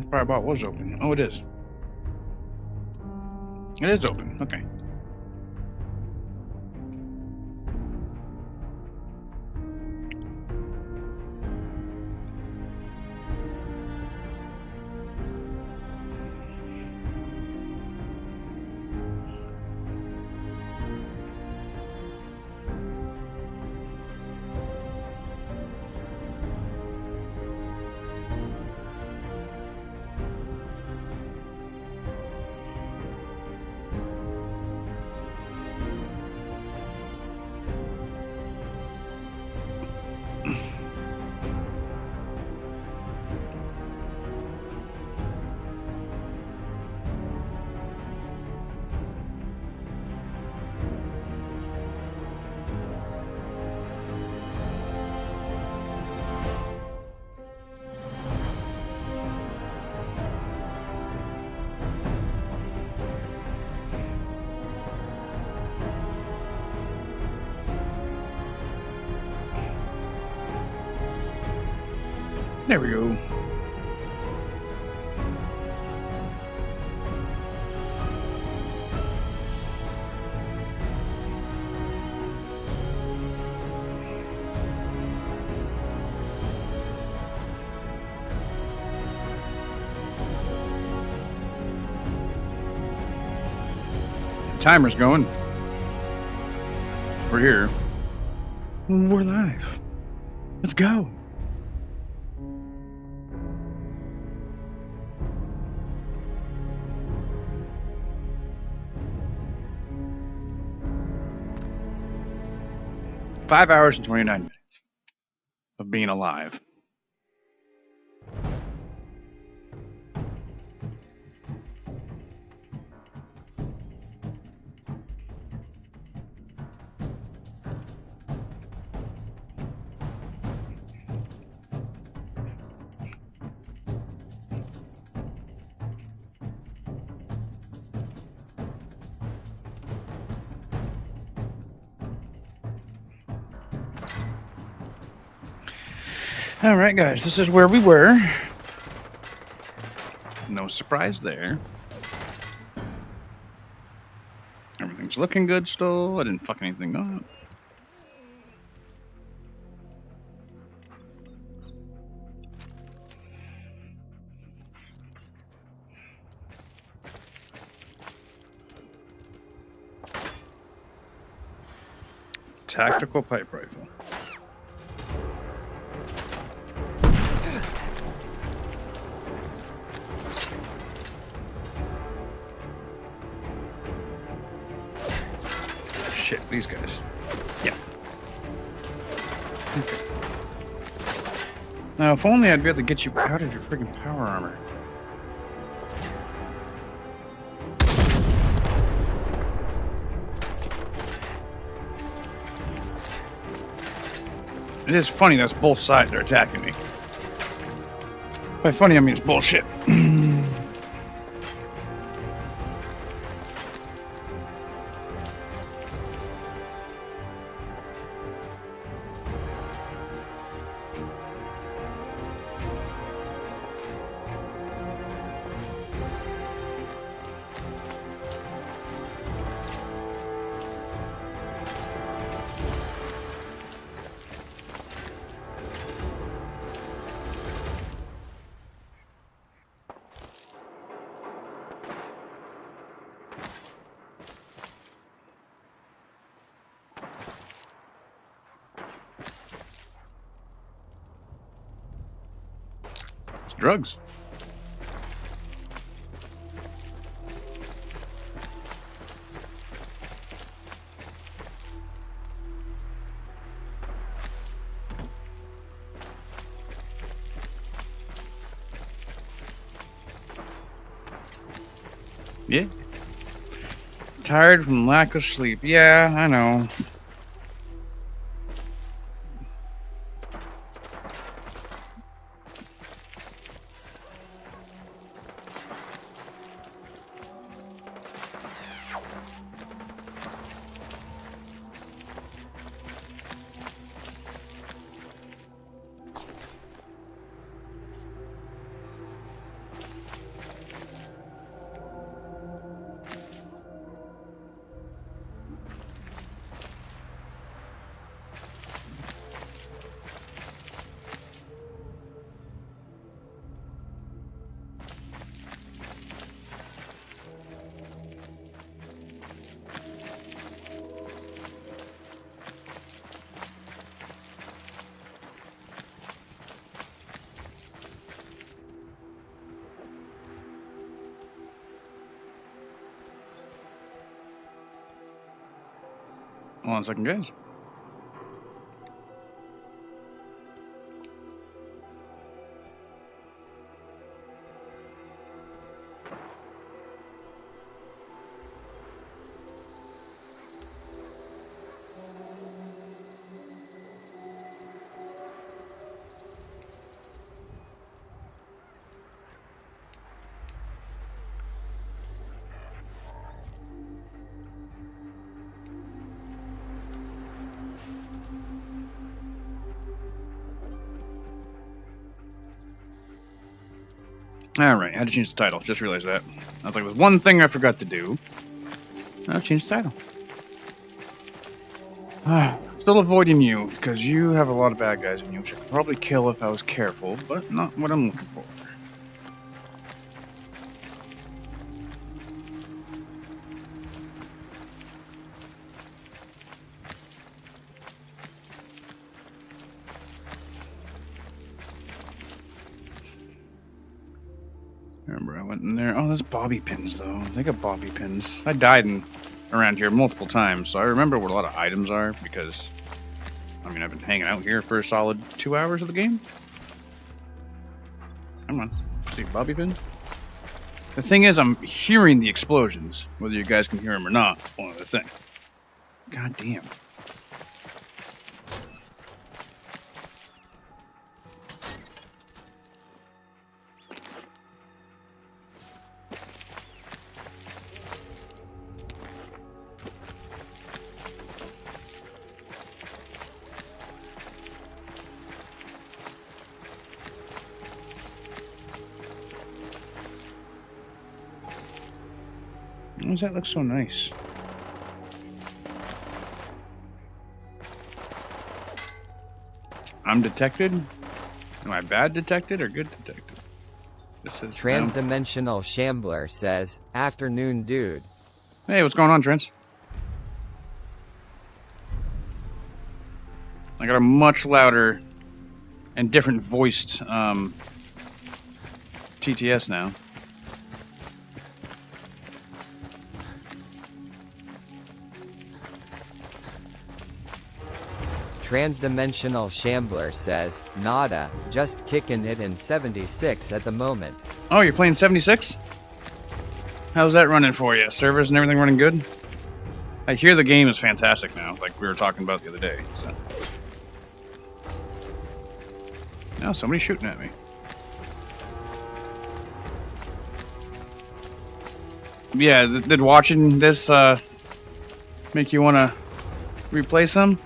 Firebolt was open. Oh, it is. It is open. Okay. There we go. Timer's going. We're here. We're live. Let's go. Five hours and 29 minutes of being alive. All right, guys, this is where we were. No surprise there. Everything's looking good still. I didn't fuck anything up. Tactical pipe rifle. Shit, these guys. Yeah. Okay. Now, if only I'd be able to get you out of your freaking power armor. It is funny that's both sides are attacking me. By funny, I mean it's bullshit. Drugs. Yeah. Tired from lack of sleep. Yeah, I know. Hold on a second, guys. Alright, how to change the title. Just realized that. I was like, there's one thing I forgot to do. I'll change the title. Still avoiding you, because you have a lot of bad guys in you, which I could probably kill if I was careful, but not what I'm looking for. Remember, I went in there. Oh, there's bobby pins, though. They got bobby pins. I died around here multiple times, so I remember what a lot of items are, because, I mean, I've been hanging out here for a solid 2 hours of the game. Come on. See, bobby pins? The thing is, I'm hearing the explosions, whether you guys can hear them or not. One other thing. God damn. Why does that look so nice? I'm detected? Am I bad detected or good detected? This is Transdimensional Shambler says, "Afternoon, dude." Hey, what's going on, Trent? I got a much louder and different voiced TTS now. Transdimensional Shambler says, "Nada, just kicking it in 76 at the moment." Oh, you're playing 76? How's that running for you? Servers and everything running good? I hear the game is fantastic now, like we were talking about the other day. So. Oh, somebody's shooting at me. Yeah, did watching this make you want to replay some?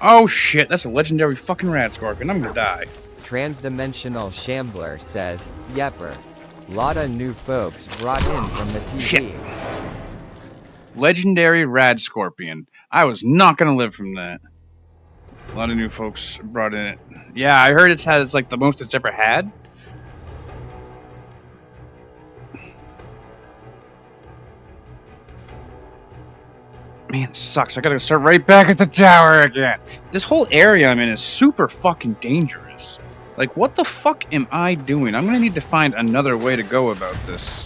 Oh shit, that's a legendary fucking rat scorpion. I'm gonna die. Transdimensional Shambler says, "Yepper. Lotta new folks brought in from the TV." Shit. Legendary rad scorpion. I was not gonna live from that. A lot of new folks brought in it. Yeah, I heard it's like the most it's ever had. Man, it sucks. I gotta start right back at the tower again. This whole area I'm in is super fucking dangerous. Like, what the fuck am I doing? I'm gonna need to find another way to go about this.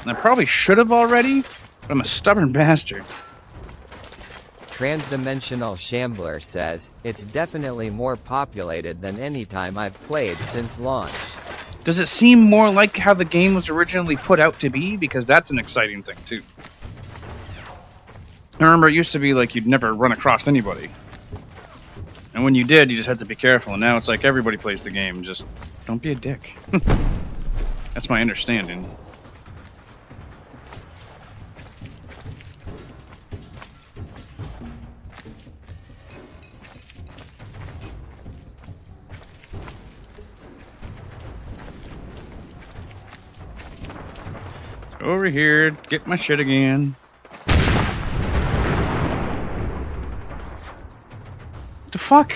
And I probably should have already, but I'm a stubborn bastard. Transdimensional Shambler says, "It's definitely more populated than any time I've played since launch." Does it seem more like how the game was originally put out to be? Because that's an exciting thing, too. I remember it used to be like you'd never run across anybody. And when you did, you just had to be careful. And now it's like everybody plays the game. Just don't be a dick. That's my understanding. Over here, get my shit again. What the fuck?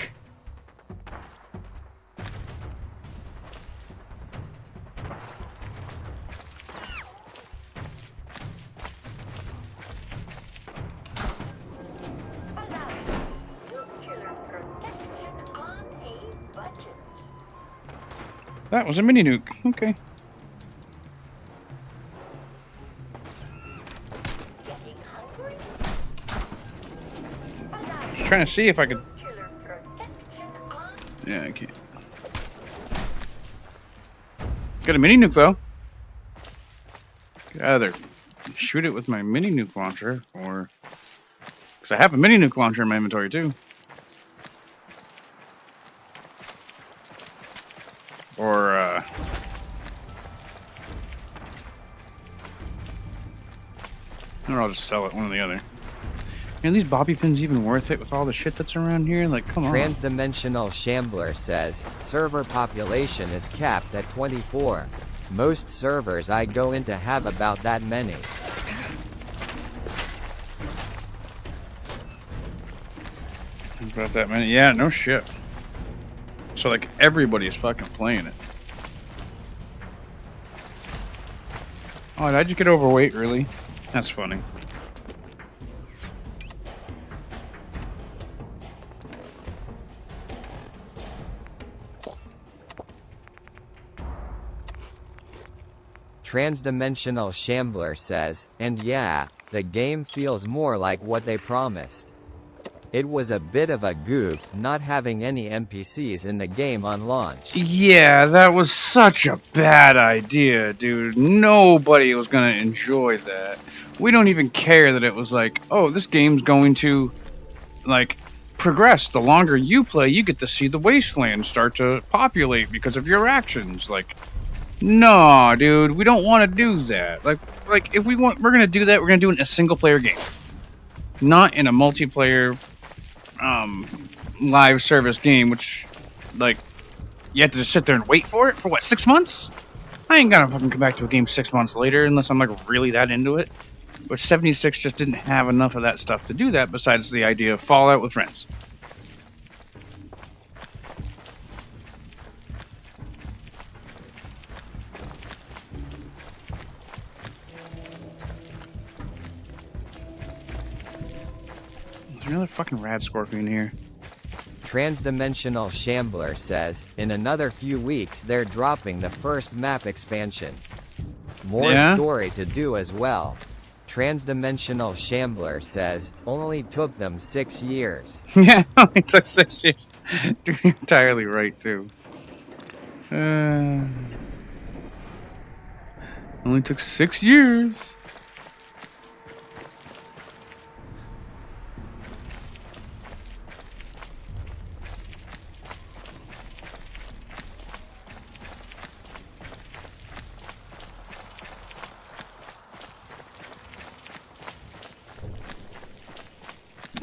That was a mini nuke. Okay. trying to see if I could. Yeah, I can't. Got a mini nuke though. Could either shoot it with my mini nuke launcher, or because I have a mini nuke launcher in my inventory too, or I'll just sell it. One or the other. Are these bobby pins even worth it with all the shit that's around here? Like, come on. Transdimensional Shambler says, server population is capped at 24. Most servers I go into have about that many. About that many? Yeah, no shit. So, like, everybody's fucking playing it. Oh, did I just get overweight, really? That's funny. Transdimensional Shambler says, and yeah, the game feels more like what they promised. It was a bit of a goof not having any NPCs in the game on launch. Yeah, that was such a bad idea, dude. Nobody was gonna enjoy that. We don't even care that it was like, oh, this game's going to, like, progress. The longer you play, you get to see the wasteland start to populate because of your actions. Like, no, dude, we don't want to do that. Like if we're gonna do that, we're gonna do it in a single-player game, not in a multiplayer, live service game. Which, like, you have to just sit there and wait for it for what, 6 months? I ain't gonna fucking come back to a game 6 months later unless I'm like really that into it. But 76 just didn't have enough of that stuff to do that. Besides the idea of Fallout with friends. Another fucking rad scorpion here. Transdimensional Shambler says, in another few weeks they're dropping the first map expansion. More story to do as well. Transdimensional Shambler says, only took them 6 years. Yeah, it took 6 years. Dude, you're entirely right, too. Only took 6 years.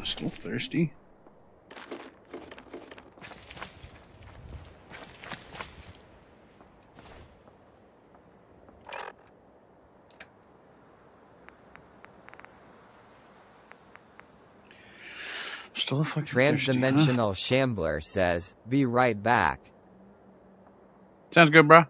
Still thirsty. Still fucking Transdimensional Shambler says, be right back. Sounds good, bro.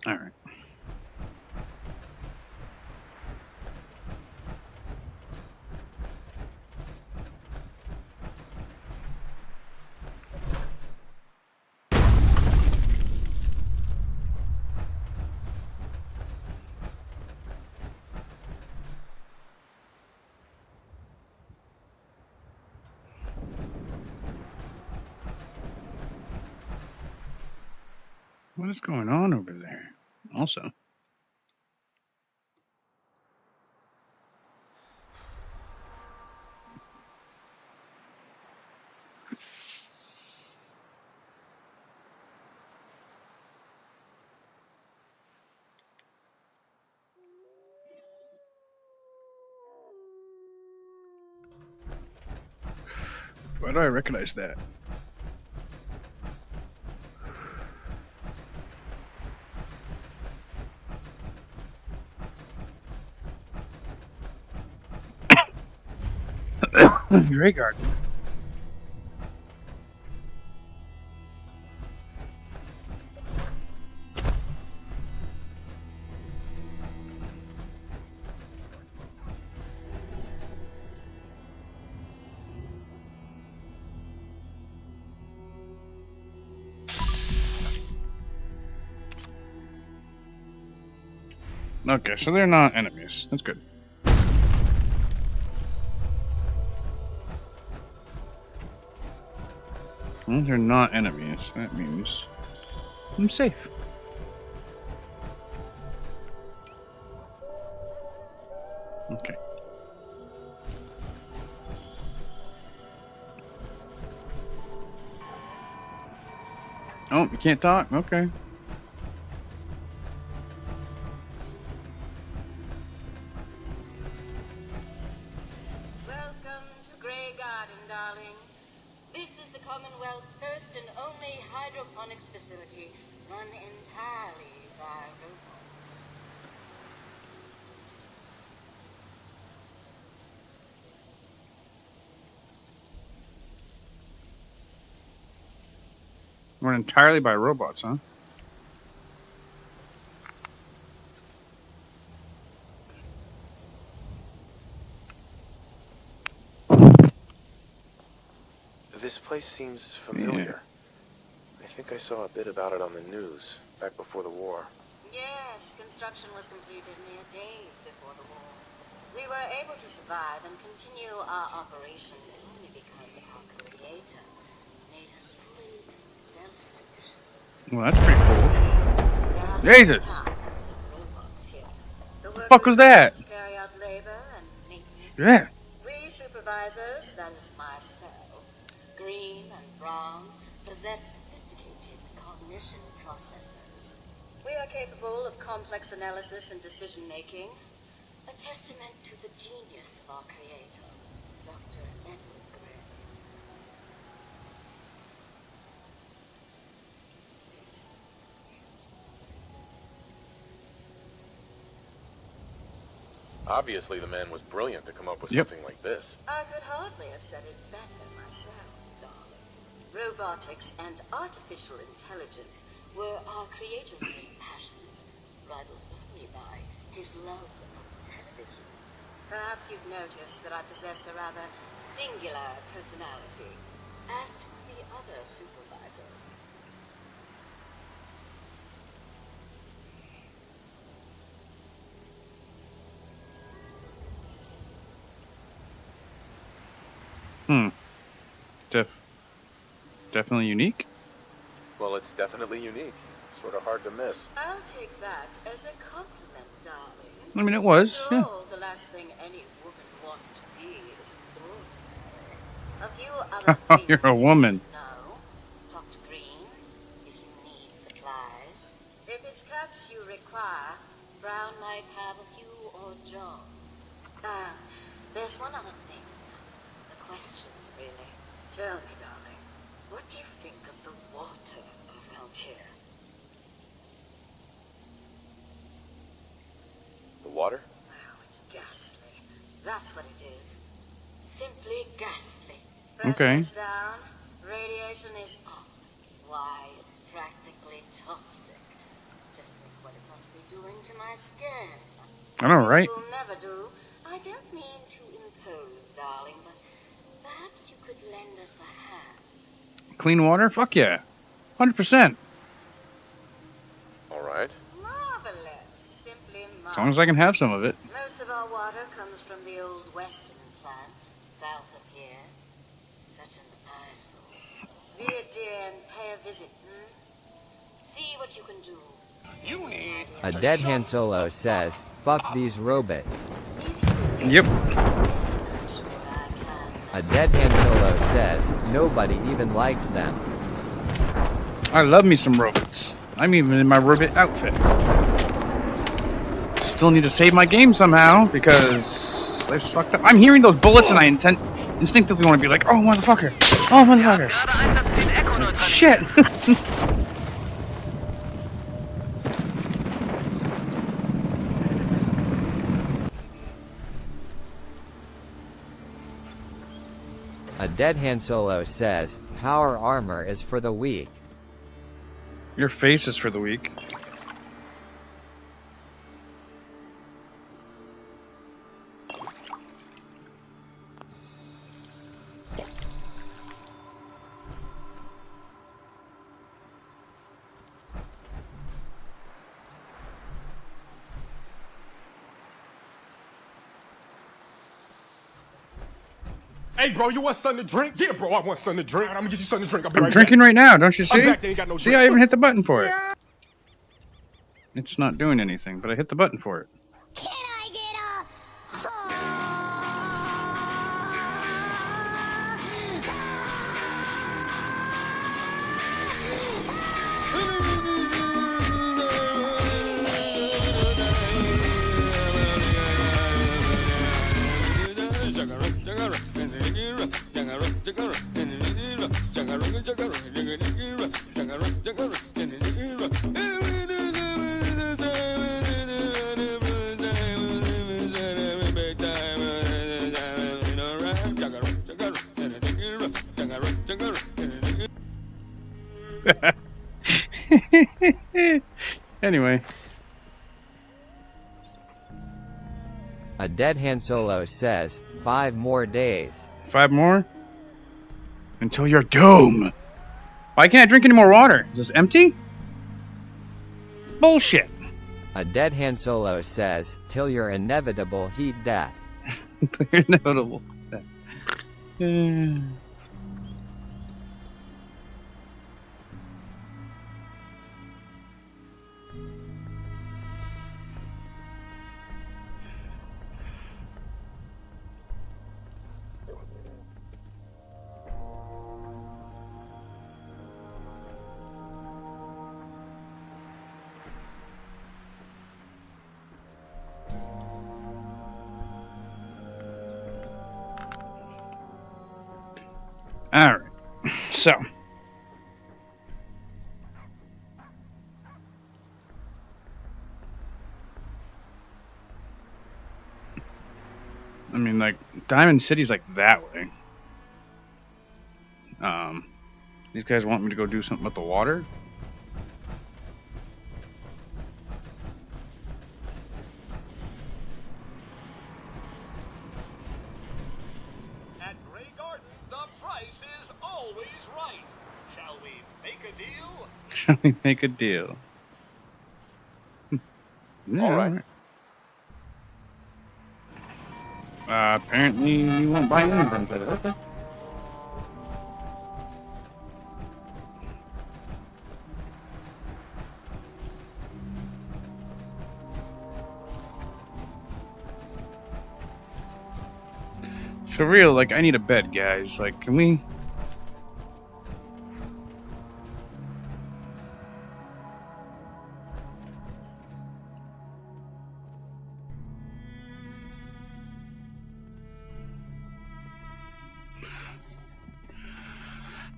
All right. What is going on over there? Also. Why do I recognize that? Grey Garden. Okay, so they're not enemies. That's good. Well, they're not enemies. That means I'm safe. Okay. Oh, you can't talk? Okay. Welcome to Grey Garden, darling. This is the Commonwealth's first and only hydroponics facility run entirely by robots. Run entirely by robots, huh? This place seems familiar. I think I saw a bit about it on the news back before the war. Yes, construction was completed mere days before the war. We were able to survive and continue our operations only because our creator made us fully self-sufficient. Well, that's pretty cool. There are Jesus! tons of robots here. The Fuck was that? workers carry out labor and maintenance. Yeah. We supervisors, that is myself, Green and Brown, possess sophisticated cognition processors. We are capable of complex analysis and decision-making, a testament to the genius of our creator, Dr. Edward Gray. Obviously, the man was brilliant to come up with Yep. something like this. I could hardly have said it better myself, darling. Robotics and artificial intelligence were our creator's main passions, rivaled only by his love of television. Perhaps you've noticed that I possess a rather singular personality, as do the other supervisors. Definitely unique. Well, it's definitely unique. Sort of hard to miss. I'll take that as a compliment, darling. I mean, it was. After Yeah. all, the last thing any woman wants to be is ordinary. A few other things You're a woman. you know. Talk to Green if you need supplies. If it's cups you require, Brown might have a few odd jobs. There's one other thing. A question, really. Tell me, darling, what do you think of the water around here? The water? Oh, it's ghastly. That's what it is. Simply ghastly. Okay. Pressure's down. Radiation is up. Why, it's practically toxic. Just think what it must be doing to my skin. I know, right? This will never do. I don't mean to impose, darling, but perhaps you could lend us a hand. Clean water? Fuck yeah. 100%. All right. Marvelous. Simply As long as I can have some of it. Most of our water comes from the old Western plant, south of here. Such an eyesore. Be a dear and pay a visit, See what you can do. You need A Dead Han Solo says, fuck these robots. Yep. I'm sure I can. A Dead Han Solo says, nobody even likes them. I love me some robots. I'm even in my robot outfit. Still need to save my game somehow because life's fucked up. I'm hearing those bullets and I instinctively want to be like, oh motherfucker, oh motherfucker. Shit. A Dead Han Solo says, power armor is for the weak. Your face is for the weak. Hey, bro, you want something to drink? Yeah, bro, I want something to drink. I'm gonna get you something to drink. I'll be I'm right drinking back. right now, don't you I'm see? back, they ain't got no See, drink. I even hit the button for it. It's not doing anything, but I hit the button for it. Can I get Anyway. A Dead Han Solo says, 5 more days. 5 more? Until you're doom. Why can't I drink any more water? Is this empty? Bullshit. A Dead Han Solo says, till your inevitable heat death. Inevitable. Alright, so. I mean, like, Diamond City's like that way. These guys want me to go do something with the water? At Grey Garden, the price is always right. Shall we make a deal? Shall we make a deal? Yeah, All right. Apparently you won't buy anything for it. Okay. For real, like, I need a bed, guys. Like, can we...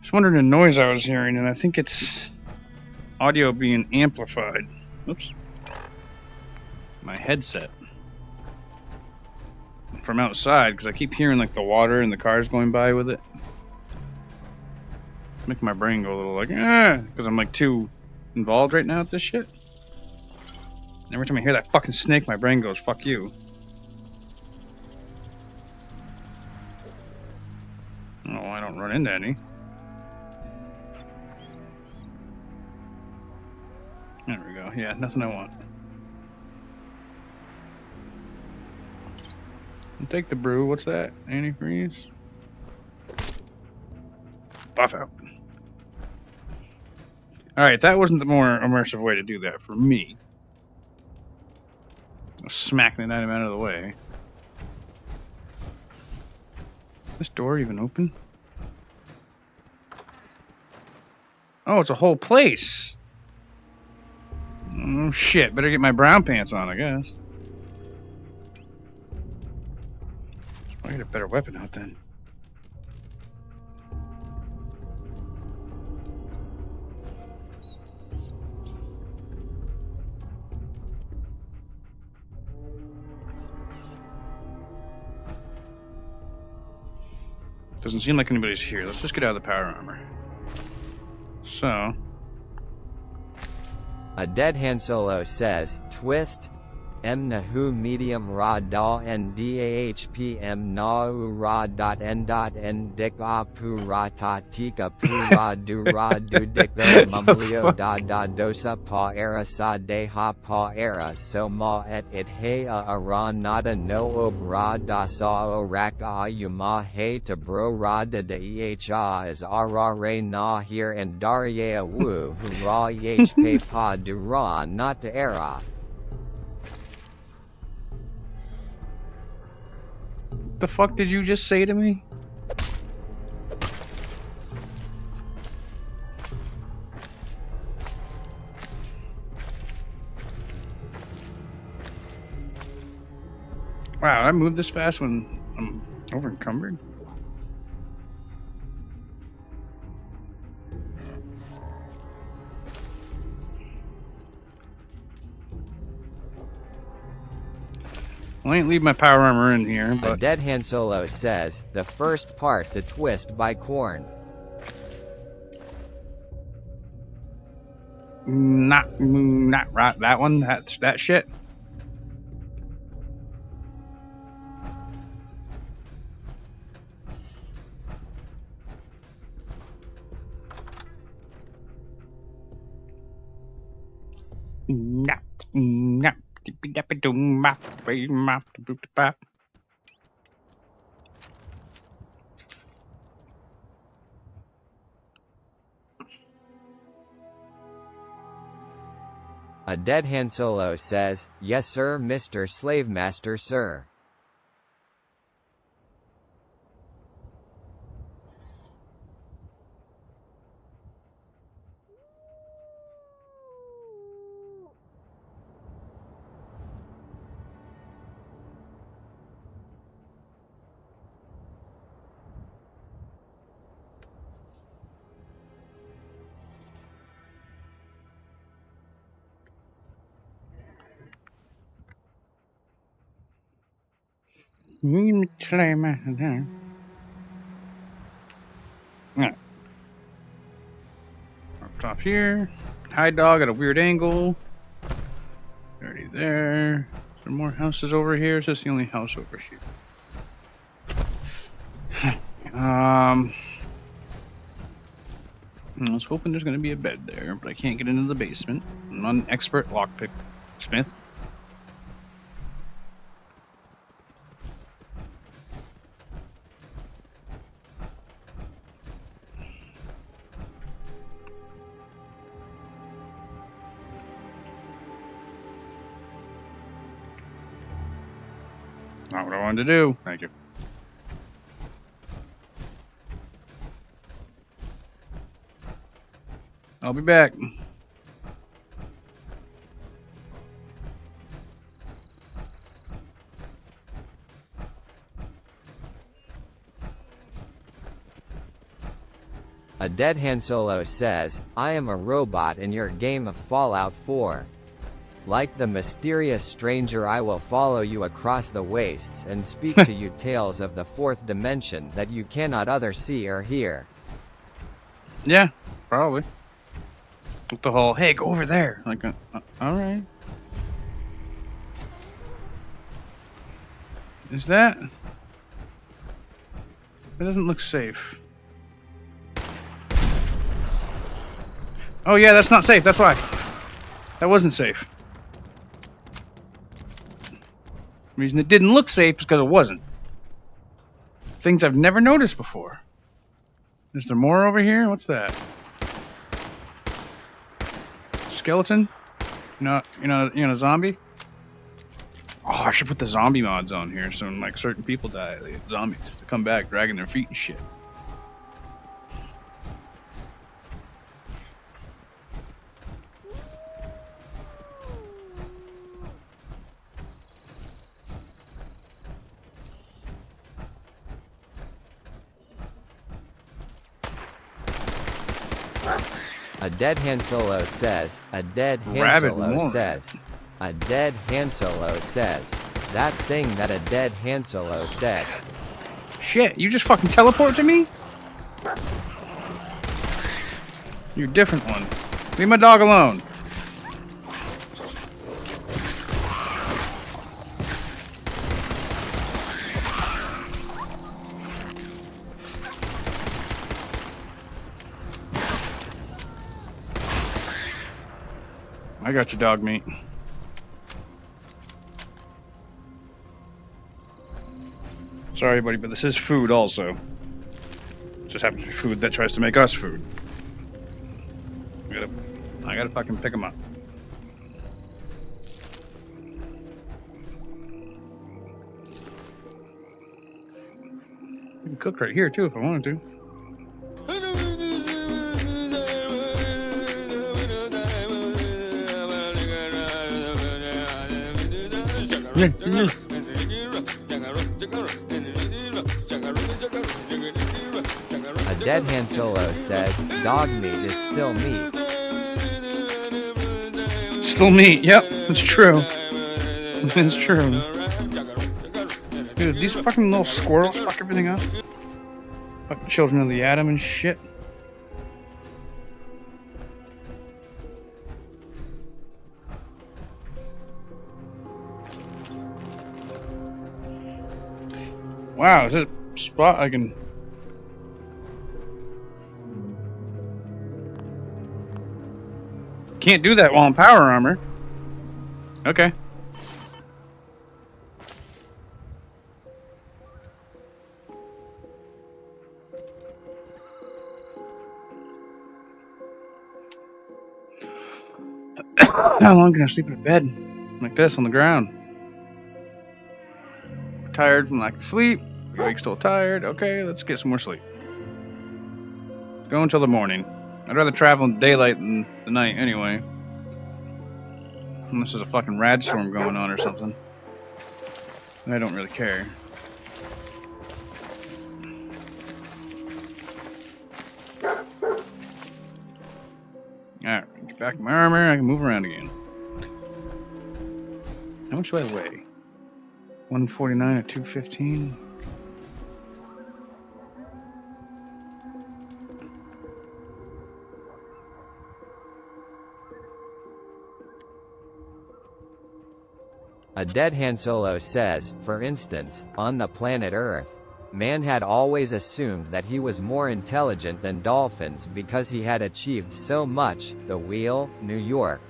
Just wondering the noise I was hearing, and I think it's audio being amplified. Oops. My headset. From outside, because I keep hearing like the water and the cars going by with it. Make my brain go a little like, because I'm like too involved right now with this shit. And every time I hear that fucking snake, my brain goes, fuck you. Oh, I don't run into any. There we go. Yeah, nothing I want. I'll take the brew. What's that? Antifreeze? Buff out. Alright, that wasn't the more immersive way to do that for me. Smacking the item out of the way. Is this door even open? Oh, it's a whole place. Oh shit, better get my brown pants on, I guess. I'll get a better weapon out then. Doesn't seem like anybody's here. Let's just get out of the power armor. So. A Dead Han Solo says, twist, Nahu medium ra da ndahpm na u ra dot n dik apu ra ta tika pu ra du dik mumlio da dosa pa era sa de ha pa era so ma et it he a ra nada no ob ra da sa o rak a yuma he to bro ra da de eha is a ra re na here and daria wu hu ra pe pa du ra not to era. The fuck did you just say to me? Wow, I moved this fast when I'm over encumbered. Well, I ain't leave my power armor in here, but... A Dead Han Solo says, the first part to twist by Korn. Not right. That one, that shit. A Dead Han Solo says, yes sir Mr. Slave Master sir. Alright. Up top here. High dog at a weird angle. Already there. Is there more houses over here? Is this the only house over here? I was hoping there's gonna be a bed there, but I can't get into the basement. I'm not an expert lockpick smith. Not what I wanted to do. Thank you. I'll be back. A Dead Han Solo says, I am a robot in your game of Fallout 4. Like the mysterious stranger, I will follow you across the wastes and speak to you tales of the fourth dimension that you cannot other see or hear. Yeah, probably. With the whole, hey, go over there. Like, alright. Is that? It doesn't look safe. Oh yeah, that's not safe, that's why. That wasn't safe. The reason it didn't look safe is because it wasn't. Things I've never noticed before. Is there more over here? What's that? Skeleton? You know, zombie? Oh, I should put the zombie mods on here so when like certain people die, they get zombies to come back dragging their feet and shit. A Dead Han Solo says, a Dead Han Solo says, a Dead Han Solo says, that thing that a Dead Han Solo said. Shit, you just fucking teleport to me? You're a different one. Leave my dog alone. I got your dog meat. Sorry, buddy, but this is food also. Just happens to be food that tries to make us food. I gotta fucking pick them up. You can cook right here too if I wanted to. A Dead Han Solo says, dog meat is still meat. Still meat, yep, it's true. It's true. Dude, these fucking little squirrels fuck everything up. Fucking children of the atom and shit. Wow, is this a spot I can... Can't do that while in power armor. Okay. How long can I sleep in a bed like this on the ground? Tired from lack of sleep. Awake still tired. Okay, let's get some more sleep. Go until the morning. I'd rather travel in daylight than the night anyway. Unless there's a fucking rad storm going on or something. I don't really care. Alright, get back in my armor, I can move around again. How much do I weigh? 149 at 215? A Dead Han Solo says, for instance, on the planet Earth, man had always assumed that he was more intelligent than dolphins because he had achieved so much, the wheel, New York,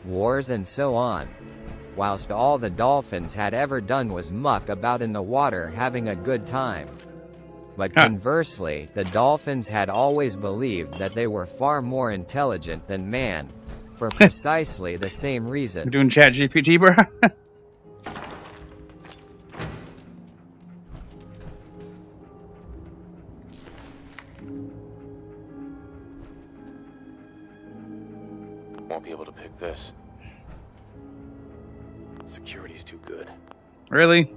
wars and so on, whilst all the dolphins had ever done was muck about in the water having a good time. But conversely, the dolphins had always believed that they were far more intelligent than man, for precisely the same reasons. You're doing chat GPT, bro? Won't be able to pick this. Security's too good. Really?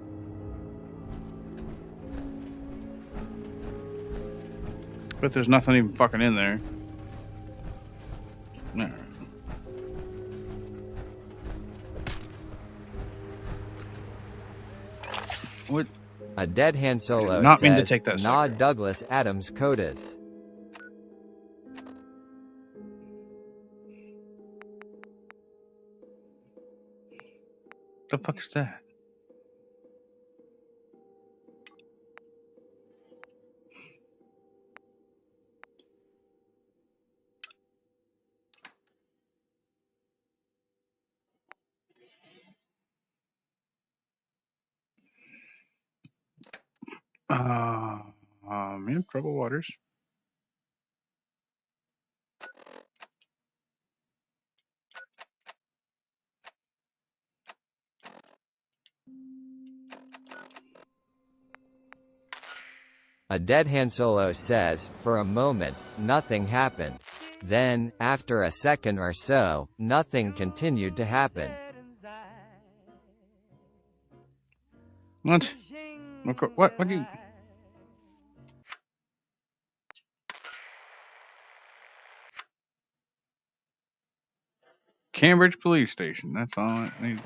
But there's nothing even fucking in there. Alright. What? A Dead Han Solo did not says, mean to take that Nah second. Douglas Adams Codas. The fuck is that? Man, troubled waters. A Dead Han Solo says, for a moment, nothing happened. Then, after a second or so, nothing continued to happen. What? What do you... Cambridge Police Station, that's all I need.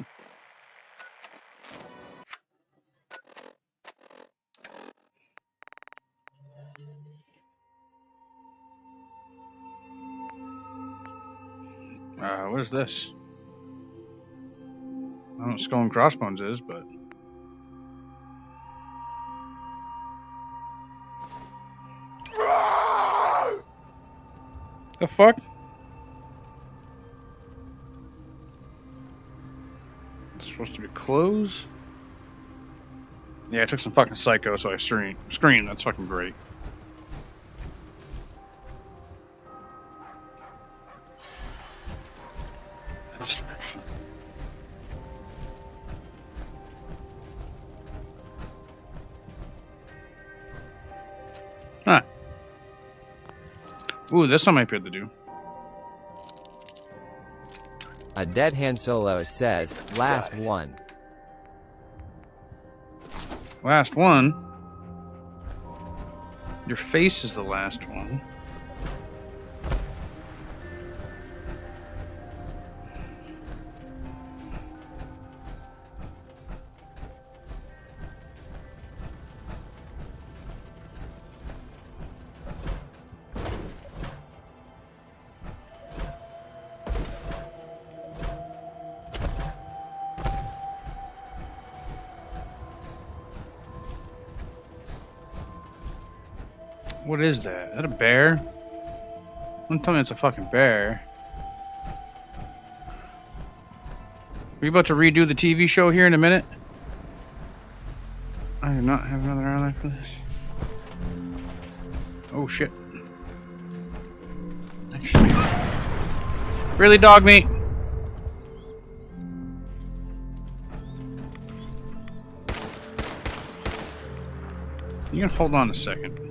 What is this? I don't know what Skull and Crossbones is, but... The fuck? supposed to be close. Yeah, I took some fucking psycho, so I screamed. That's fucking great. Huh. Ooh, this I might be able to do. A Dead Han Solo says, last one. Last one? Your face is the last one. What is that? Is that a bear? Don't tell me it's a fucking bear. Are you about to redo the TV show here in a minute? I do not have another ally for this. Oh shit. Really, dog meat? You can hold on a second.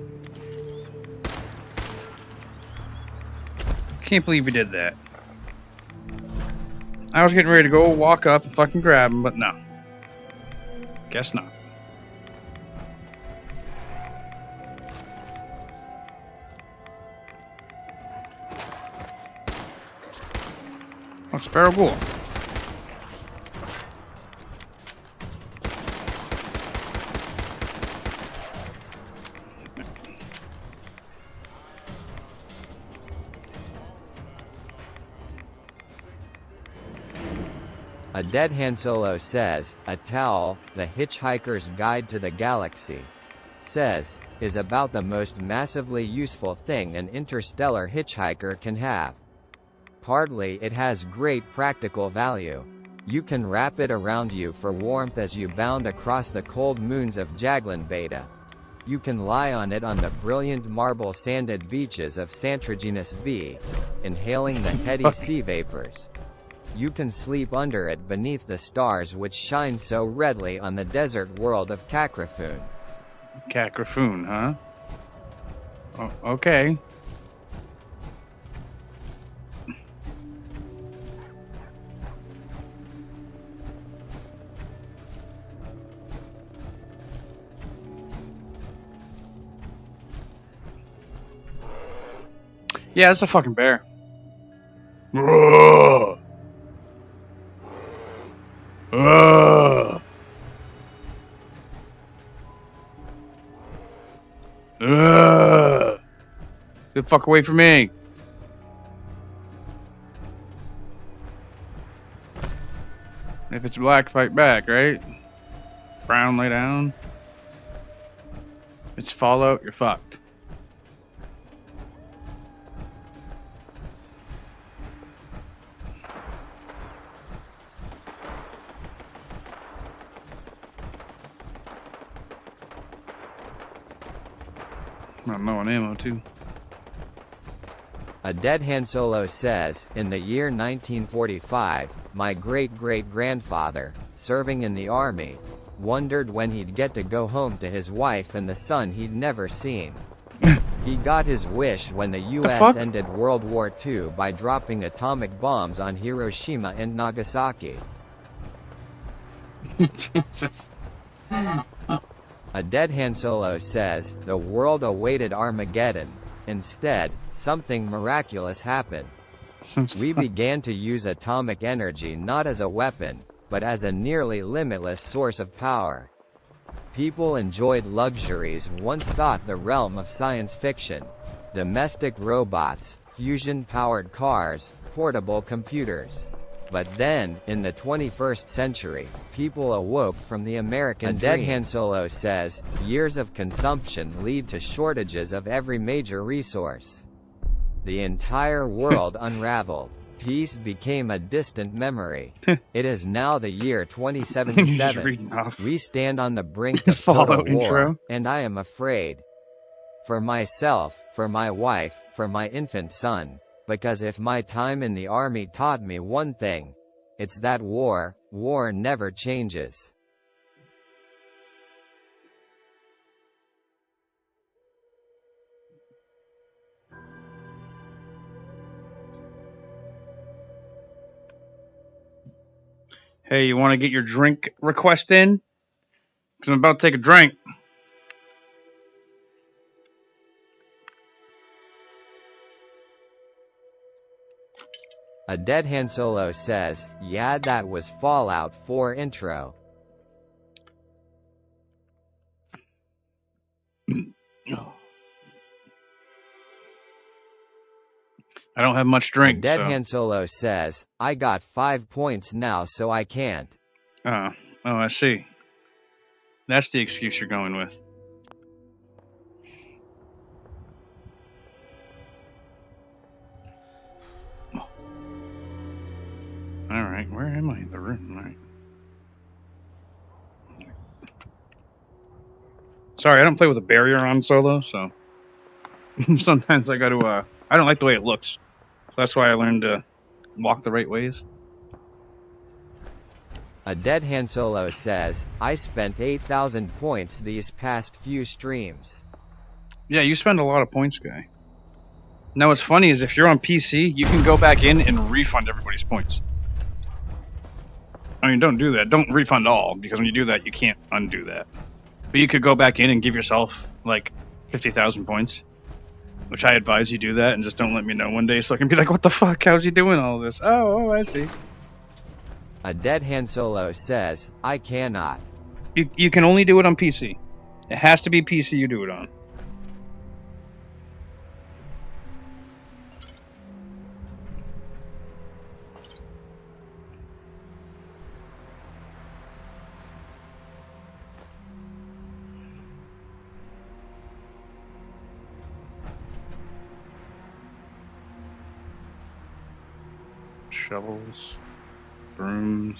Can't believe you did that. I was getting ready to go walk up and fucking grab him, but no. Guess not. Oh, it's a Barrel Ghoul. A Dead Han Solo says, a towel, The Hitchhiker's Guide to the Galaxy, says, is about the most massively useful thing an interstellar hitchhiker can have. Partly it has great practical value. You can wrap it around you for warmth as you bound across the cold moons of Jaglan Beta. You can lie on it on the brilliant marble-sanded beaches of Santrogenus V, inhaling the heady sea vapors. You can sleep under it beneath the stars which shine so redly on the desert world of Kakrafoon. Kakrafoon, huh? Oh, okay. Yeah, it's a fucking bear. Get the fuck away from me. If it's black, fight back, right? Brown, lay down. If it's Fallout, you're fucked. I'm low on ammo too. A Dead Han Solo says, in the year 1945, my great-great-grandfather, serving in the army, wondered when he'd get to go home to his wife and the son he'd never seen. He got his wish when the US ended World War II by dropping atomic bombs on Hiroshima and Nagasaki. Jesus. A Dead Han Solo says, the world awaited Armageddon. Instead, something miraculous happened. We began to use atomic energy not as a weapon, but as a nearly limitless source of power. People enjoyed luxuries once thought the realm of science fiction. Domestic robots, fusion-powered cars, portable computers. But then, in the 21st century, people awoke from the American dream. Dead Han Solo says, years of consumption lead to shortages of every major resource. The entire world unraveled. Peace became a distant memory. It is now the year You're just 2077. reading off We stand on the brink of Fallout total war, intro. and I am afraid. For myself, for my wife, for my infant son. Because if my time in the army taught me one thing, it's that war never changes. Hey, you want to get your drink request in? Because I'm about to take a drink. A Dead Han Solo says, yeah, that was Fallout 4 intro. I don't have much drink. Dead So. Han Solo says, I got 5 points now so I can't. Oh, I see. That's the excuse you're going with. Alright, where am I in the room? All right. Sorry, I don't play with a barrier on Solo, so sometimes I gotta, I don't like the way it looks. So that's why I learned to walk the right ways. A Dead Han Solo says, I spent 8,000 points these past few streams. Yeah, you spend a lot of points, guy. Now what's funny is if you're on PC, you can go back in and refund everybody's points. I mean, don't do that. Don't refund all, because when you do that, you can't undo that. But you could go back in and give yourself, like, 50,000 points. Which I advise you do that, and just don't let me know one day so I can be like, what the fuck? How's he doing all this? Oh, I see. A Dead Han Solo says, I cannot. You can only do it on PC. It has to be PC you do it on. Shovels, brooms.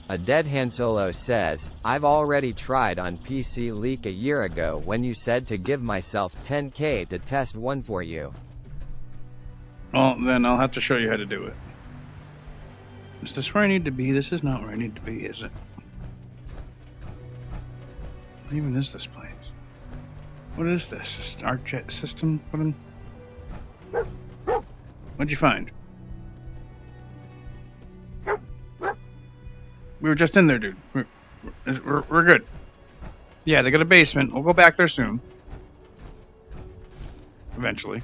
A Dead Han Solo says, I've already tried on PC Leak a year ago when you said to give myself 10k to test one for you. Well, then I'll have to show you how to do it. Is this where I need to be? This is not where I need to be, is it? What even is this place? What is this? Just our jet system? What'd you find? We were just in there, dude. We're good. Yeah, they got a basement. We'll go back there soon. Eventually.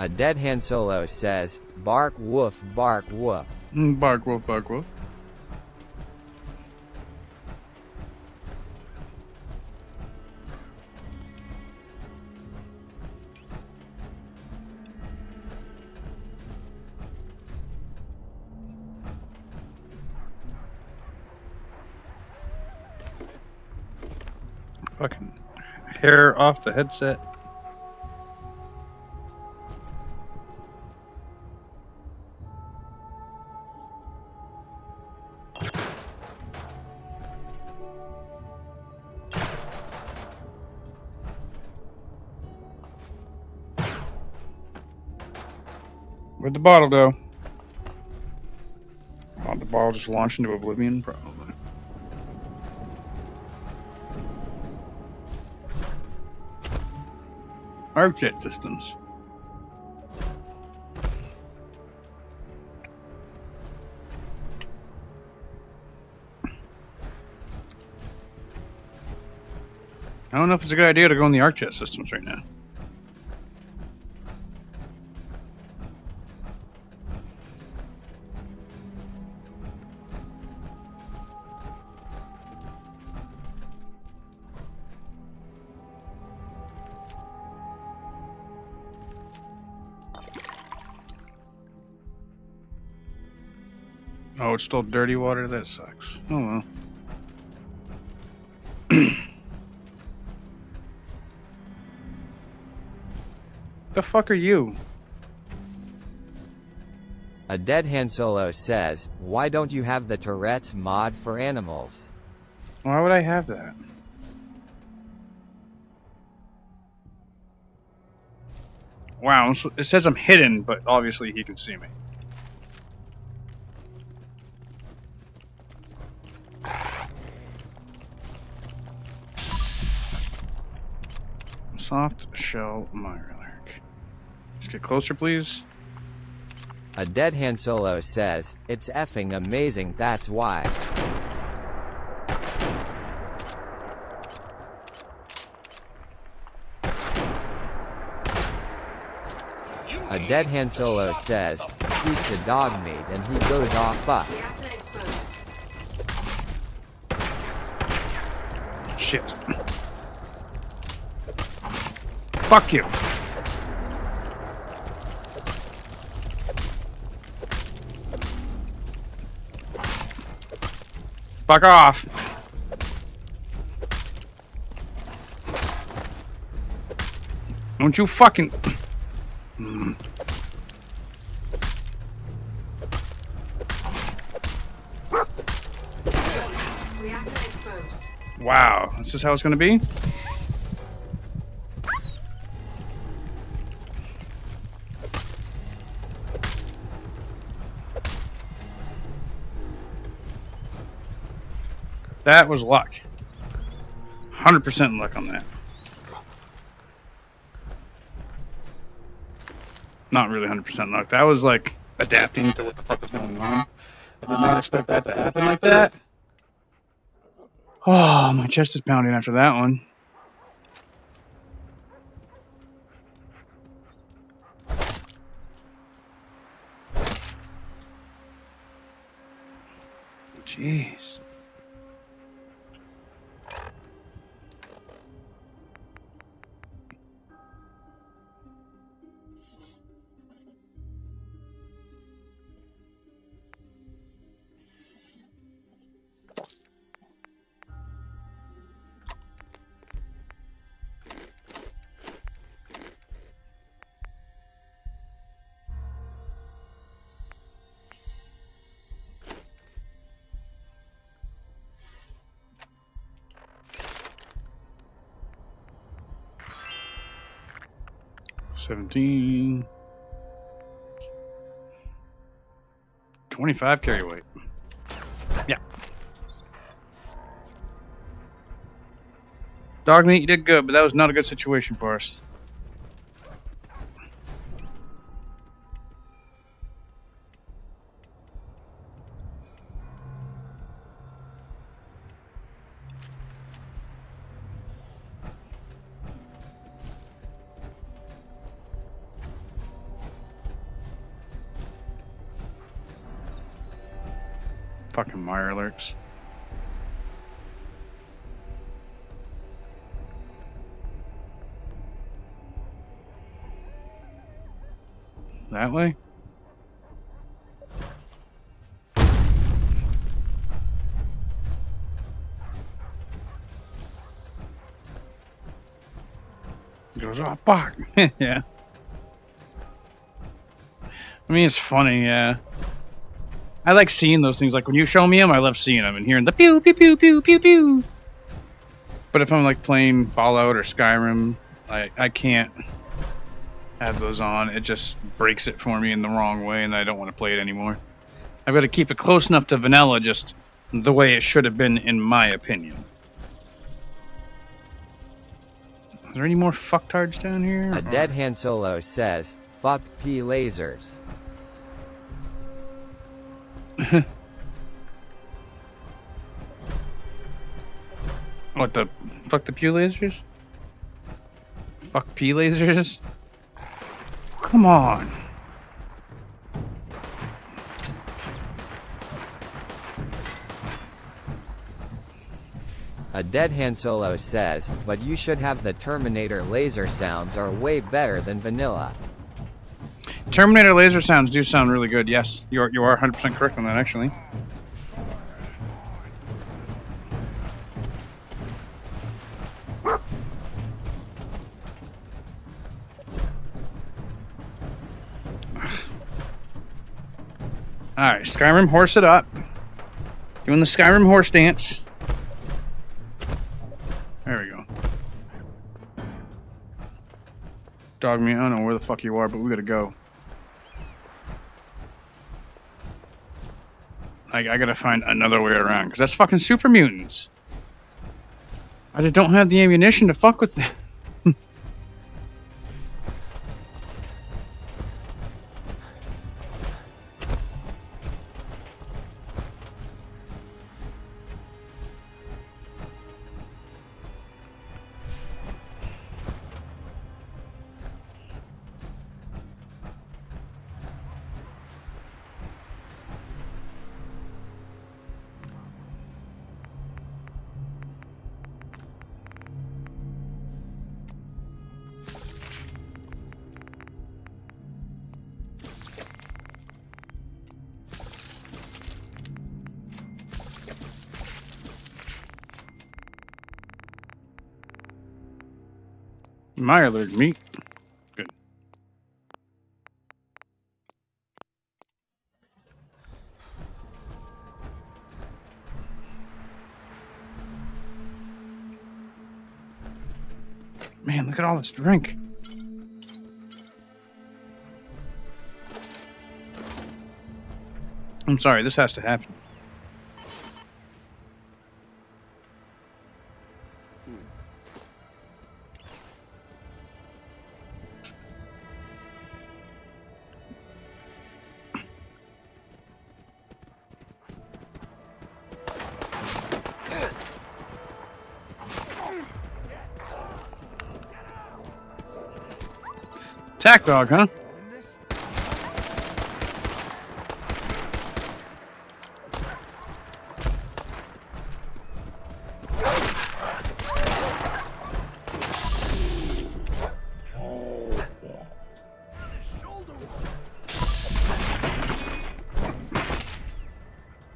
A Dead Han Solo says, bark woof, bark woof. Bark wolf, bark wolf. Fucking hair off the headset. Where'd the bottle go? Oh, the bottle just launched into oblivion? Probably. Arc jet systems. I don't know if it's a good idea to go in the arc jet systems right now. Oh, it's still dirty water? That sucks. Oh well. The fuck are you? A Dead Han Solo says, why don't you have the Tourette's mod for animals? Why would I have that? Wow, it says I'm hidden, but obviously he can see me. Soft shell Mirelurk. Just get closer, please. A Dead Han Solo says, it's effing amazing, that's why. A Dead Han Solo says, speak to dog meat, and he goes off fuck. Reactor exposed. Shit. Fuck you. Fuck off. Don't you fucking... Reactor exposed. Wow, this is how it's gonna be? That was luck. 100% luck on that. Not really 100% luck. That was like adapting to what the fuck was going on. I did not expect that to happen like that. Oh, my chest is pounding after that one. Jeez. $17. 25 carry weight. Yeah. Dog meat, you did good, but that was not a good situation for us. Fucking Mirelurks. That way? Goes, oh fuck. Yeah. I mean, it's funny, yeah. I like seeing those things. Like when you show me them, I love seeing them and hearing the pew pew pew pew pew pew. But if I'm like playing Fallout or Skyrim, I can't have those on. It just breaks it for me in the wrong way, and I don't want to play it anymore. I've got to keep it close enough to vanilla, just the way it should have been, in my opinion. Is there any more fucktards down here? A Dead Han Solo says, fuck P lasers. What the fuck, the pew lasers? Fuck P lasers? Come on. A Dead Han Solo says, but you should have the Terminator laser sounds are way better than vanilla. Terminator laser sounds do sound really good. Yes, you are 100% correct on that, actually. Alright, Skyrim horse it up. Doing the Skyrim horse dance. There we go. Dog me, I don't know where the fuck you are, but we gotta go. I gotta find another way around, because that's fucking super mutants. I just don't have the ammunition to fuck with them. My alert meat. Good. Man, look at all this drink. I'm sorry, this has to happen. Attack dog, huh?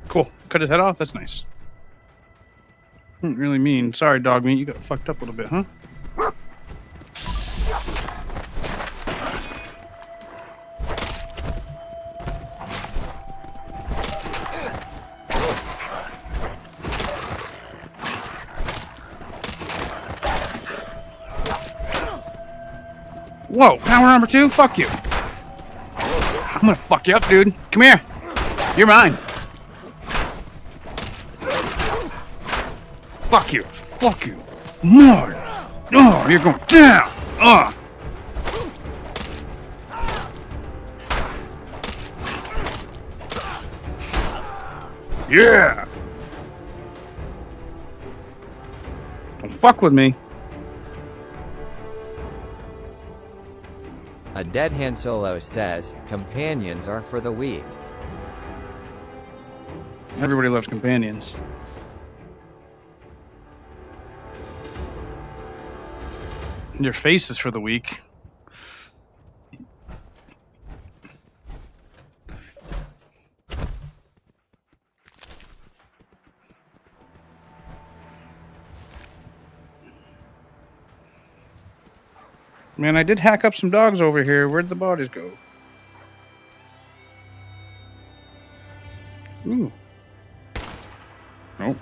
Cool. Cut his head off? That's nice. Really mean. Sorry, dog meat. You got fucked up a little bit, huh? Whoa, power number 2? Fuck you. I'm gonna fuck you up, dude. Come here. You're mine. Fuck you. Fuck you. More. Oh, you're going down. Yeah. Don't fuck with me. A Dead Han Solo says, companions are for the weak. Everybody loves companions. Your face is for the weak. Man, I did hack up some dogs over here. Where'd the bodies go? Ooh. Nope.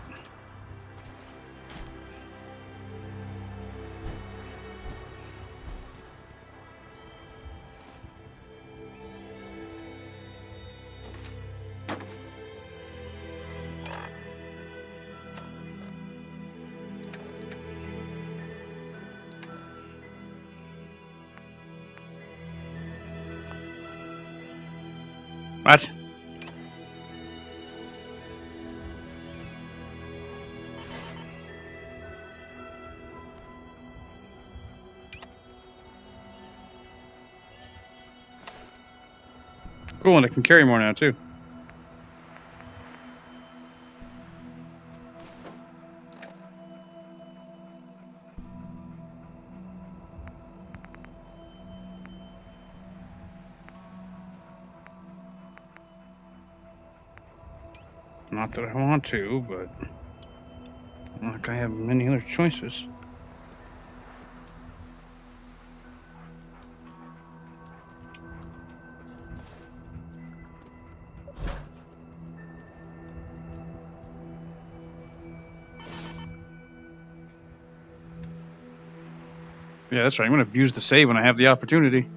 What? Cool, and it can carry more now, too. Not that I want to, but not like I have many other choices. Yeah, that's right. I'm gonna abuse the save when I have the opportunity.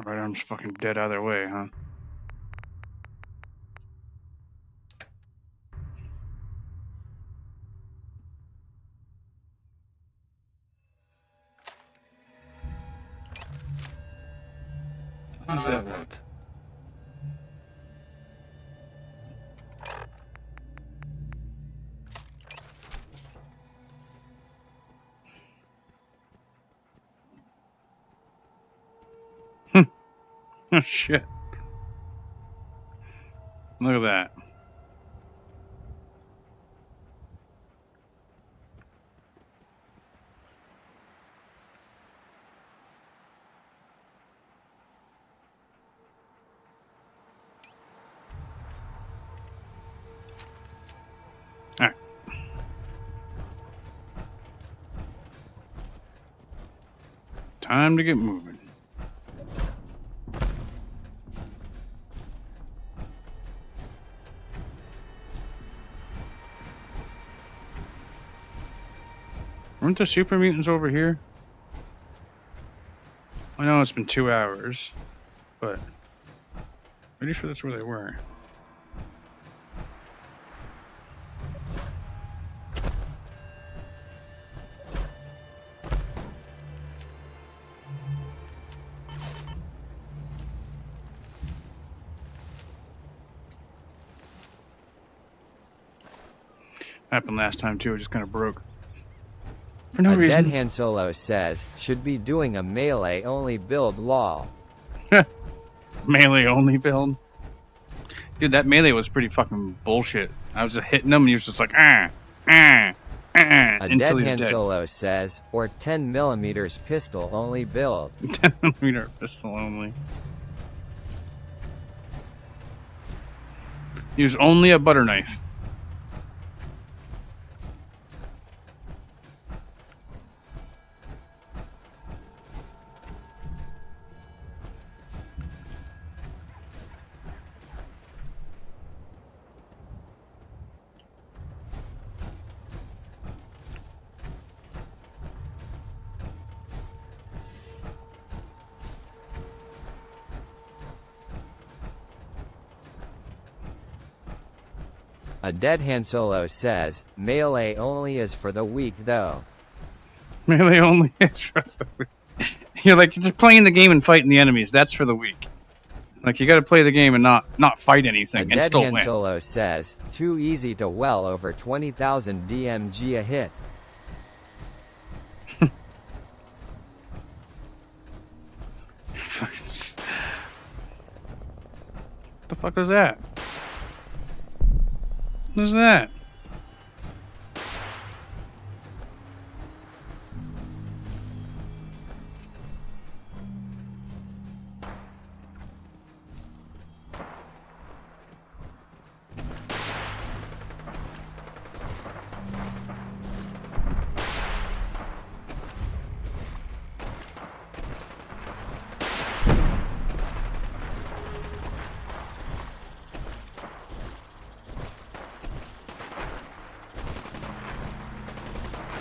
Right arm's fucking dead either way, huh? Oh shit. Look at that. Alright. Time to get moving. Weren't the super mutants over here? I know it's been 2 hours, but pretty sure that's where they were. Happened last time too, it just kind of broke. For no a reason. Dead Han Solo says, should be doing a melee only build lol. Melee only build. Dude, that melee was pretty fucking bullshit. I was just hitting him and he was just like, A until Dead he was Han dead. Solo says, or 10mm pistol only build. 10mm pistol only. Use only a butter knife. A Dead Han Solo says, melee only is for the weak though. Melee only is for the weak. You're like, you're just playing the game and fighting the enemies. That's for the weak. Like, you gotta play the game and not fight A anything and Dead still Han win. Solo says, too easy to well over 20,000 DMG a hit. What the fuck is that? What is that?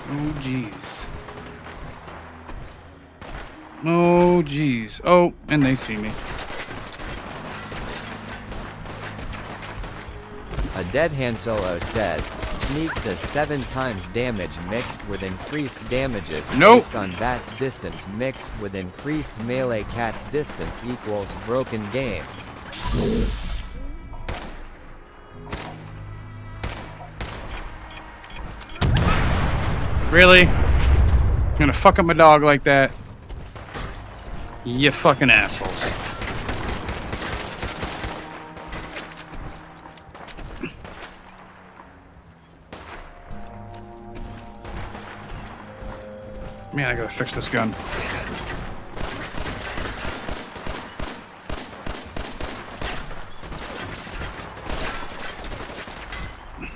Oh jeez. Oh jeez. Oh, and they see me. A Dead Han Solo says, Sneak does 7 times damage mixed with increased damages Nope. based on Bat's distance mixed with increased melee Cat's distance equals broken game. Really? You're gonna fuck up my dog like that? You fucking assholes. Man, I gotta fix this gun.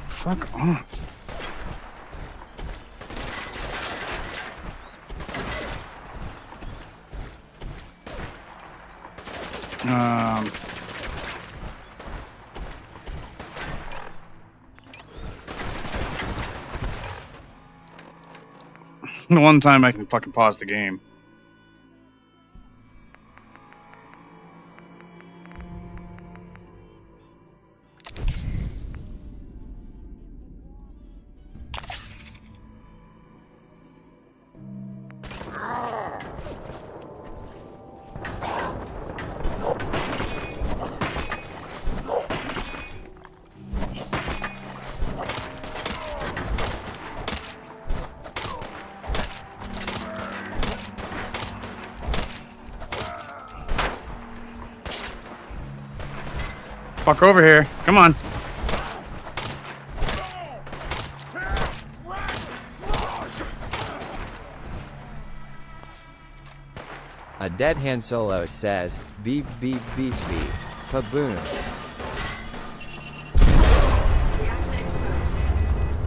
Fuck off. The one time I can fucking pause the game. Fuck over here. Come on. A Dead Han Solo says, beep beep beep beep, kaboom.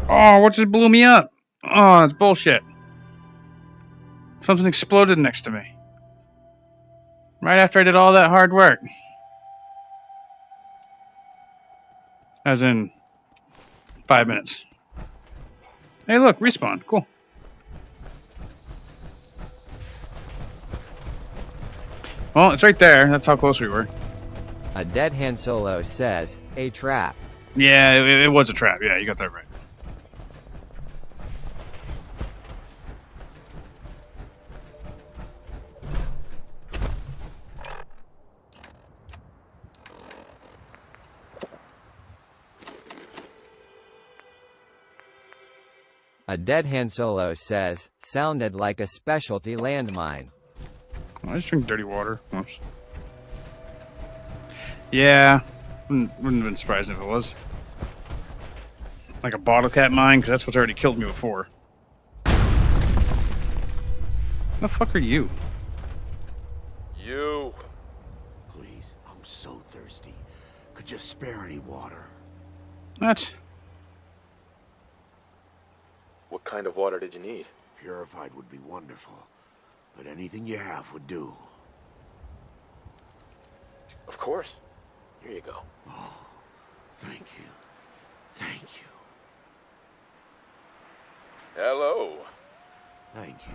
Oh, what just blew me up? Oh, that's bullshit. Something exploded next to me. Right after I did all that hard work. As in 5 minutes. Hey, look, respawn. Cool. Well, it's right there. That's how close we were. A Dead Han Solo says, a trap. Yeah, it was a trap. Yeah, you got that right. A Dead Han Solo says, sounded like a specialty landmine. I just drink dirty water. Whoops. Yeah, wouldn't have been surprised if it was. Like a bottle cap mine, because that's what's already killed me before. The fuck are you? You. Please, I'm so thirsty. Could you spare any water? What? What kind of water did you need? Purified would be wonderful, but anything you have would do. Of course. Here you go. Oh, thank you. Thank you. Hello. Thank you.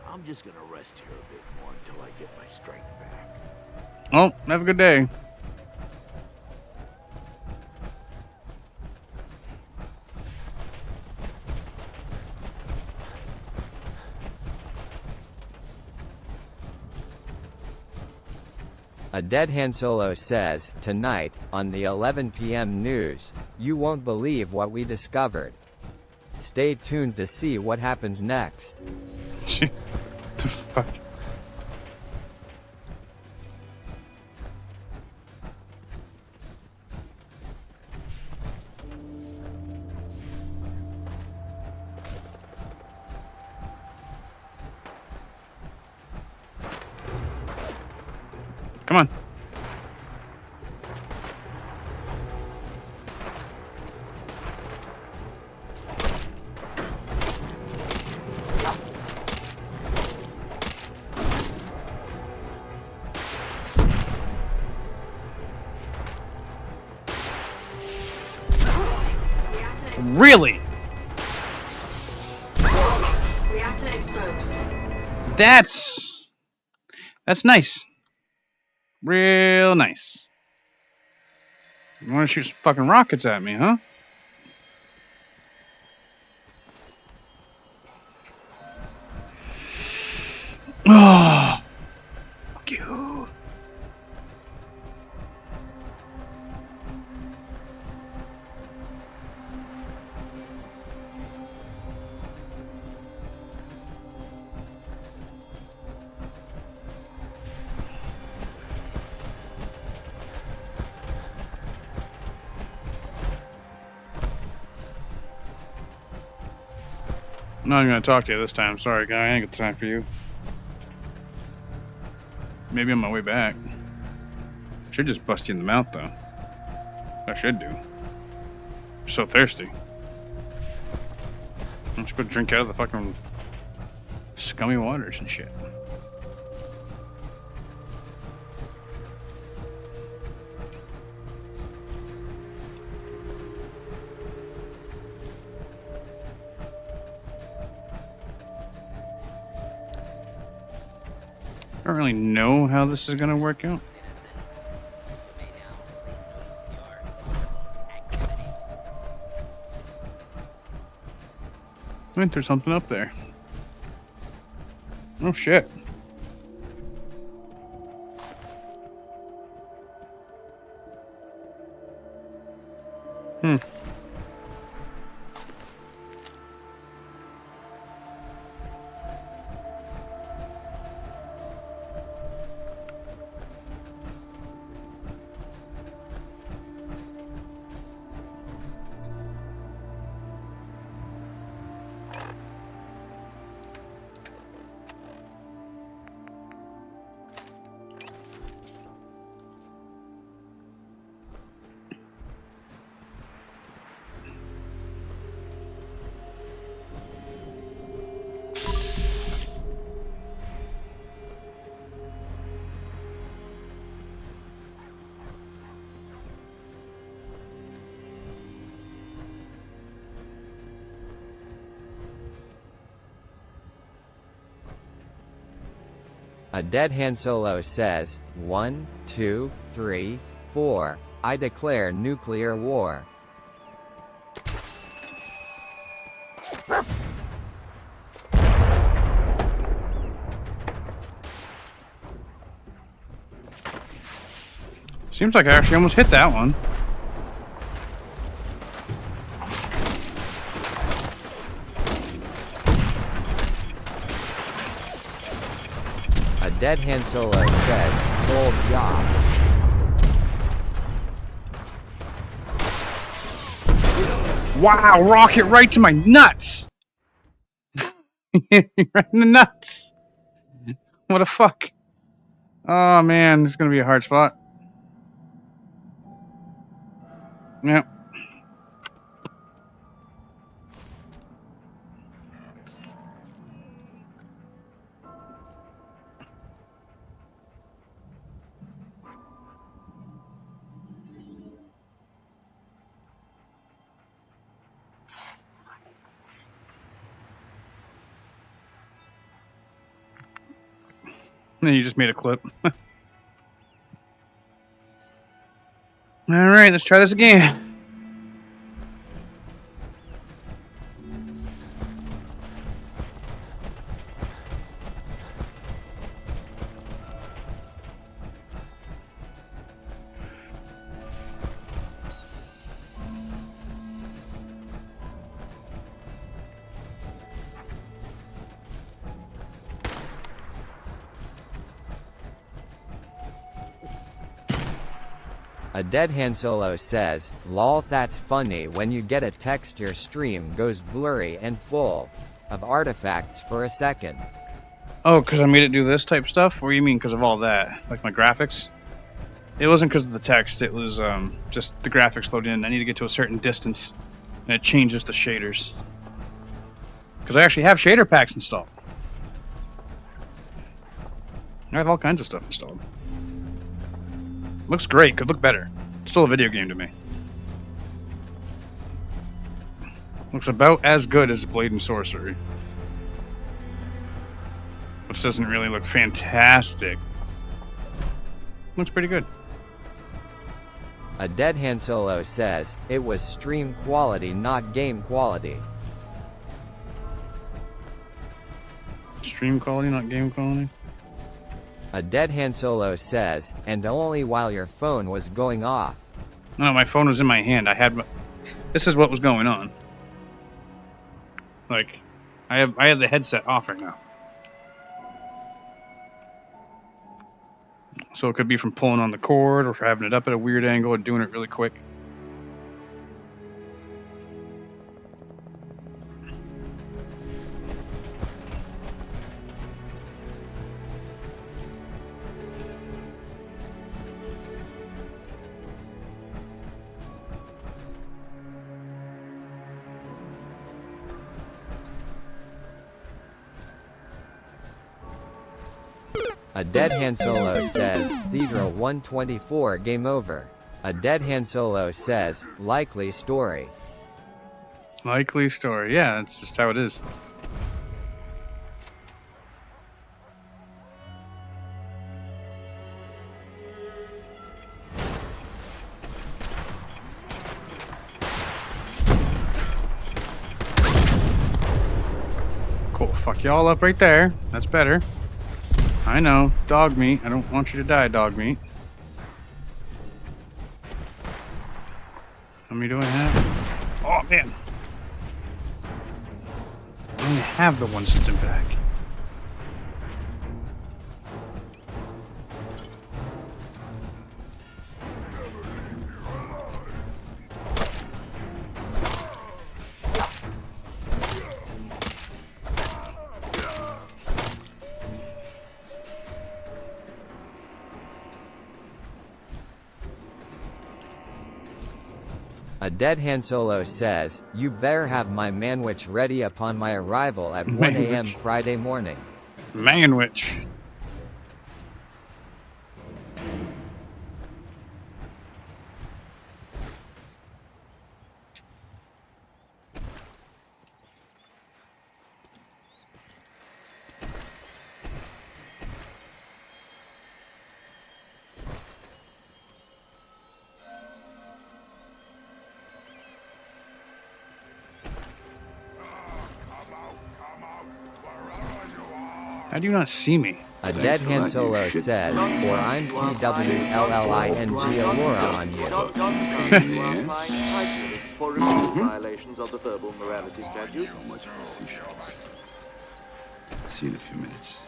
I'm just gonna rest here a bit more until I get my strength back. Well, have a good day. A Dead Han Solo says, tonight, on the 11 p.m. news, you won't believe what we discovered. Stay tuned to see what happens next. What the fuck? Come on. Really? Reactor exposed. That's nice. Real nice. You want to shoot some fucking rockets at me, huh? Oh, fuck you. I'm not even gonna talk to you this time. Sorry, guy. I ain't got the time for you. Maybe on my way back. Should just bust you in the mouth, though. I should do. I'm so thirsty. Let's go drink out of the fucking scummy waters and shit. I don't really know how this is going to work out. I think there's something up there. Oh shit. Hmm. A Dead Han Solo says, 1, 2, 3, 4, I declare nuclear war. Seems like I actually almost hit that one. A Dead Han Solo says, old job. Wow, rocket right to my nuts! Right in the nuts! What a fuck. Oh man, this is gonna be a hard spot. Yep. And you just made a clip. Alright, let's try this again. A Dead Han Solo says, lol, that's funny when you get a text your stream goes blurry and full of artifacts for a second. Oh, because I made it do this type stuff? What do you mean because of all that? Like my graphics? It wasn't because of the text, it was just the graphics load in. I need to get to a certain distance, and it changes the shaders. Because I actually have shader packs installed. I have all kinds of stuff installed. Looks great, could look better. It's still a video game to me. Looks about as good as Blade and Sorcery. Which doesn't really look fantastic. Looks pretty good. A Dead Han Solo says, it was stream quality not game quality. Stream quality, not game quality? A Dead Han Solo says, and only while your phone was going off. No, my phone was in my hand. I had. This is what was going on. Like, I have the headset off right now. So it could be from pulling on the cord, or for having it up at a weird angle, or doing it really quick. A Dead Han Solo says, Thedral 124 game over. A Dead Han Solo says, likely story. Likely story. Yeah, that's just how it is. Cool. Fuck y'all up right there. That's better. I know. Dog meat. I don't want you to die, dog meat. How many do I have? Oh, man. I only have the one system pack. A Dead Han Solo says, you better have my manwich ready upon my arrival at 1 a.m. Friday morning. Manwich. How do you not see me? A Dead Han Solo says, or I'm TWLLING Aurora on you. For violations of the verbal morality statute. So much for the seashells. I'll see you in a few minutes.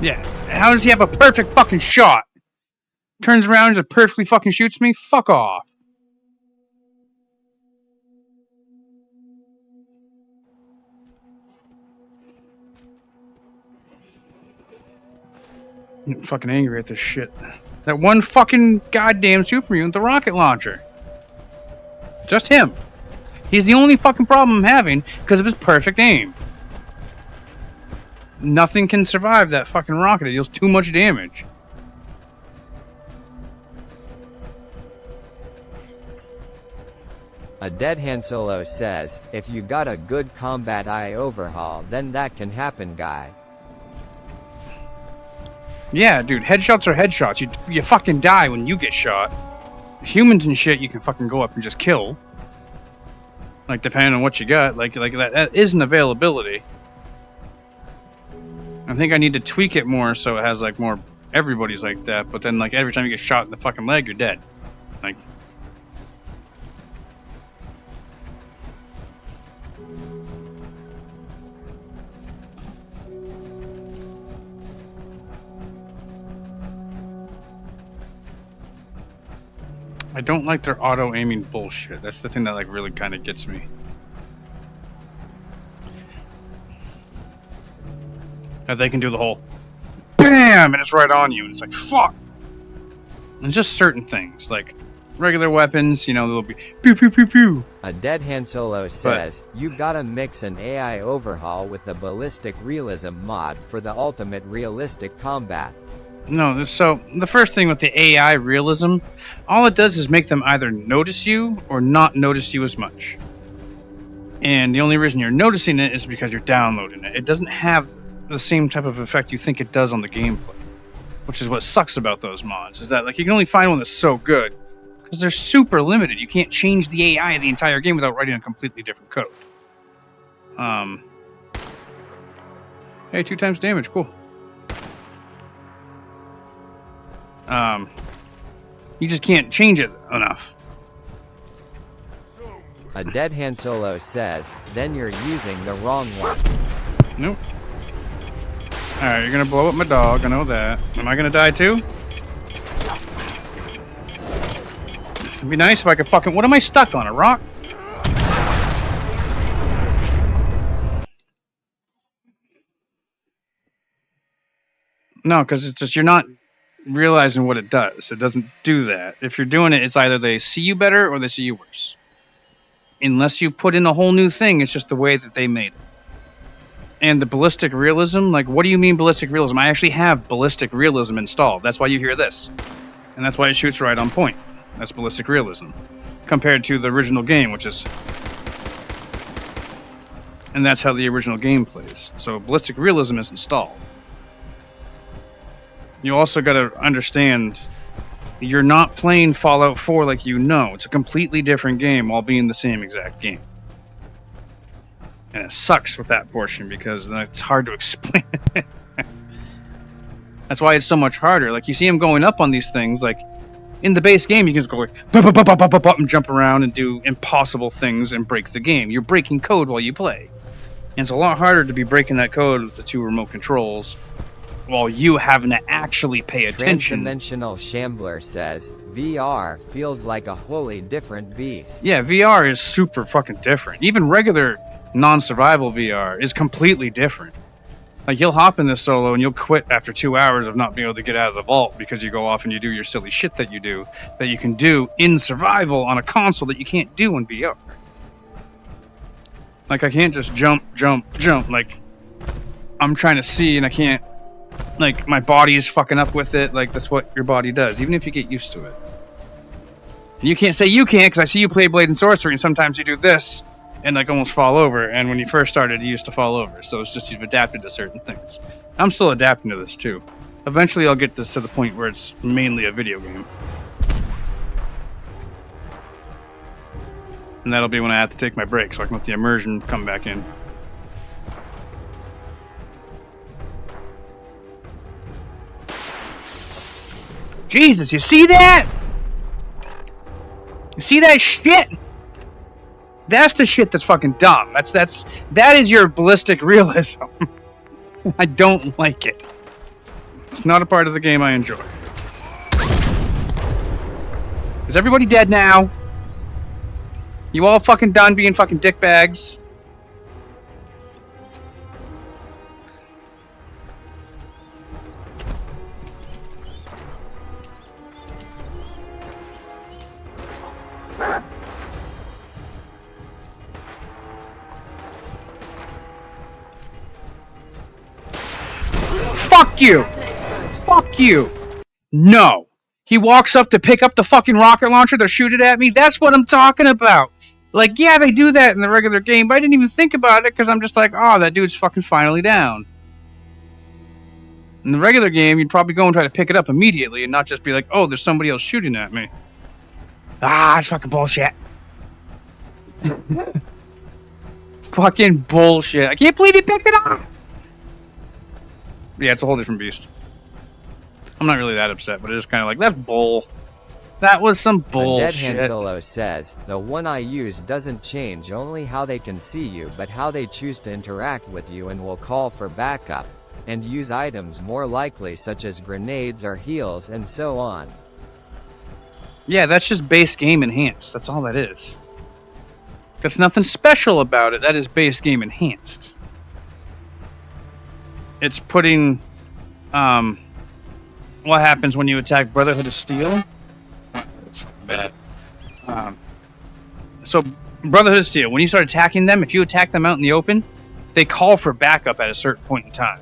Yeah. How does he have a perfect fucking shot? Turns around and just perfectly fucking shoots me? Fuck off. I'm fucking angry at this shit. That one fucking goddamn super mutant, the rocket launcher. Just him. He's the only fucking problem I'm having because of his perfect aim. Nothing can survive that fucking rocket. It deals too much damage. A Dead Han Solo says, if you got a good combat eye overhaul, then that can happen, guy. Yeah, dude, headshots are headshots. You fucking die when you get shot. Humans and shit you can fucking go up and just kill. Like, depending on what you got. Like that is an availability. I think I need to tweak it more so it has like more everybody's like that, but then like every time you get shot in the fucking leg, you're dead. Like, I don't like their auto-aiming bullshit. That's the thing that like really kind of gets me. That they can do the whole BAM! And it's right on you. And it's like, fuck! And just certain things, like regular weapons, you know, they'll be pew pew pew pew. A Dead Han Solo says, you gotta mix an AI overhaul with the ballistic realism mod for the ultimate realistic combat. No, so the first thing with the AI realism, all it does is make them either notice you or not notice you as much. And the only reason you're noticing it is because you're downloading it. It doesn't have the same type of effect you think it does on the gameplay, which is what sucks about those mods, is that like you can only find one that's so good because they're super limited. You can't change the AI of the entire game without writing a completely different code. Hey, 2 times damage, cool. You just can't change it enough. A Dead Han Solo says, then you're using the wrong one. Nope. Alright, you're gonna blow up my dog, I know that. Am I gonna die too? It'd be nice if I could fucking... What am I stuck on, a rock? No, because it's just, you're not realizing what it does. It doesn't do that. If you're doing it, it's either they see you better or they see you worse. Unless you put in a whole new thing, it's just the way that they made it. And the ballistic realism, like, what do you mean ballistic realism? I actually have ballistic realism installed. That's why you hear this. And that's why it shoots right on point. That's ballistic realism. Compared to the original game, which is... And that's how the original game plays. So ballistic realism is installed. You also got to understand, you're not playing Fallout 4 like you know. It's a completely different game while being the same exact game. And it sucks with that portion because it's hard to explain. That's why it's so much harder. Like, you see him going up on these things, like, in the base game, you can just go like, and jump around and do impossible things and break the game. You're breaking code while you play. And it's a lot harder to be breaking that code with the 2 remote controls while you having to actually pay attention. Transdimensional Shambler says, VR feels like a wholly different beast. Yeah, VR is super fucking different. Even regular non-survival VR is completely different. Like, you'll hop in this solo and you'll quit after 2 hours of not being able to get out of the vault because you go off and you do your silly shit that you do, that you can do in survival on a console that you can't do in VR. Like, I can't just jump. Like, I'm trying to see and I can't. Like, my body is fucking up with it. Like, that's what your body does, even if you get used to it. And you can't say you can't, because I see you play Blade and Sorcery, and sometimes you do this, and, like, almost fall over. And when you first started, you used to fall over. So it's just you've adapted to certain things. I'm still adapting to this, too. Eventually, I'll get this to the point where it's mainly a video game. And that'll be when I have to take my break, so I can let the immersion come back in. Jesus, you see that? You see that shit? That's the shit that's fucking dumb. That is your ballistic realism. I don't like it. It's not a part of the game I enjoy. Is everybody dead now? You all fucking done being fucking dickbags? Fuck you! Fuck you! No! He walks up to pick up the fucking rocket launcher, they're shooting at me. That's what I'm talking about! Like, yeah, they do that in the regular game, but I didn't even think about it because I'm just like, oh, that dude's fucking finally down. In the regular game, you'd probably go and try to pick it up immediately and not just be like, oh, there's somebody else shooting at me. Ah, it's fucking bullshit. Fucking bullshit. I can't believe he picked it up! Yeah, it's a whole different beast. I'm not really that upset, but it's just kind of like, that's bull. That was some bullshit. Dead Han Solo says, the one I use doesn't change only how they can see you but how they choose to interact with you and will call for backup, and use items more likely such as grenades or heals and so on. Yeah, that's just base game enhanced. That's all that is. There's nothing special about it. That is base game enhanced. It's putting... what happens when you attack Brotherhood of Steel? Bad. So, Brotherhood of Steel, when you start attacking them, if you attack them out in the open, they call for backup at a certain point in time.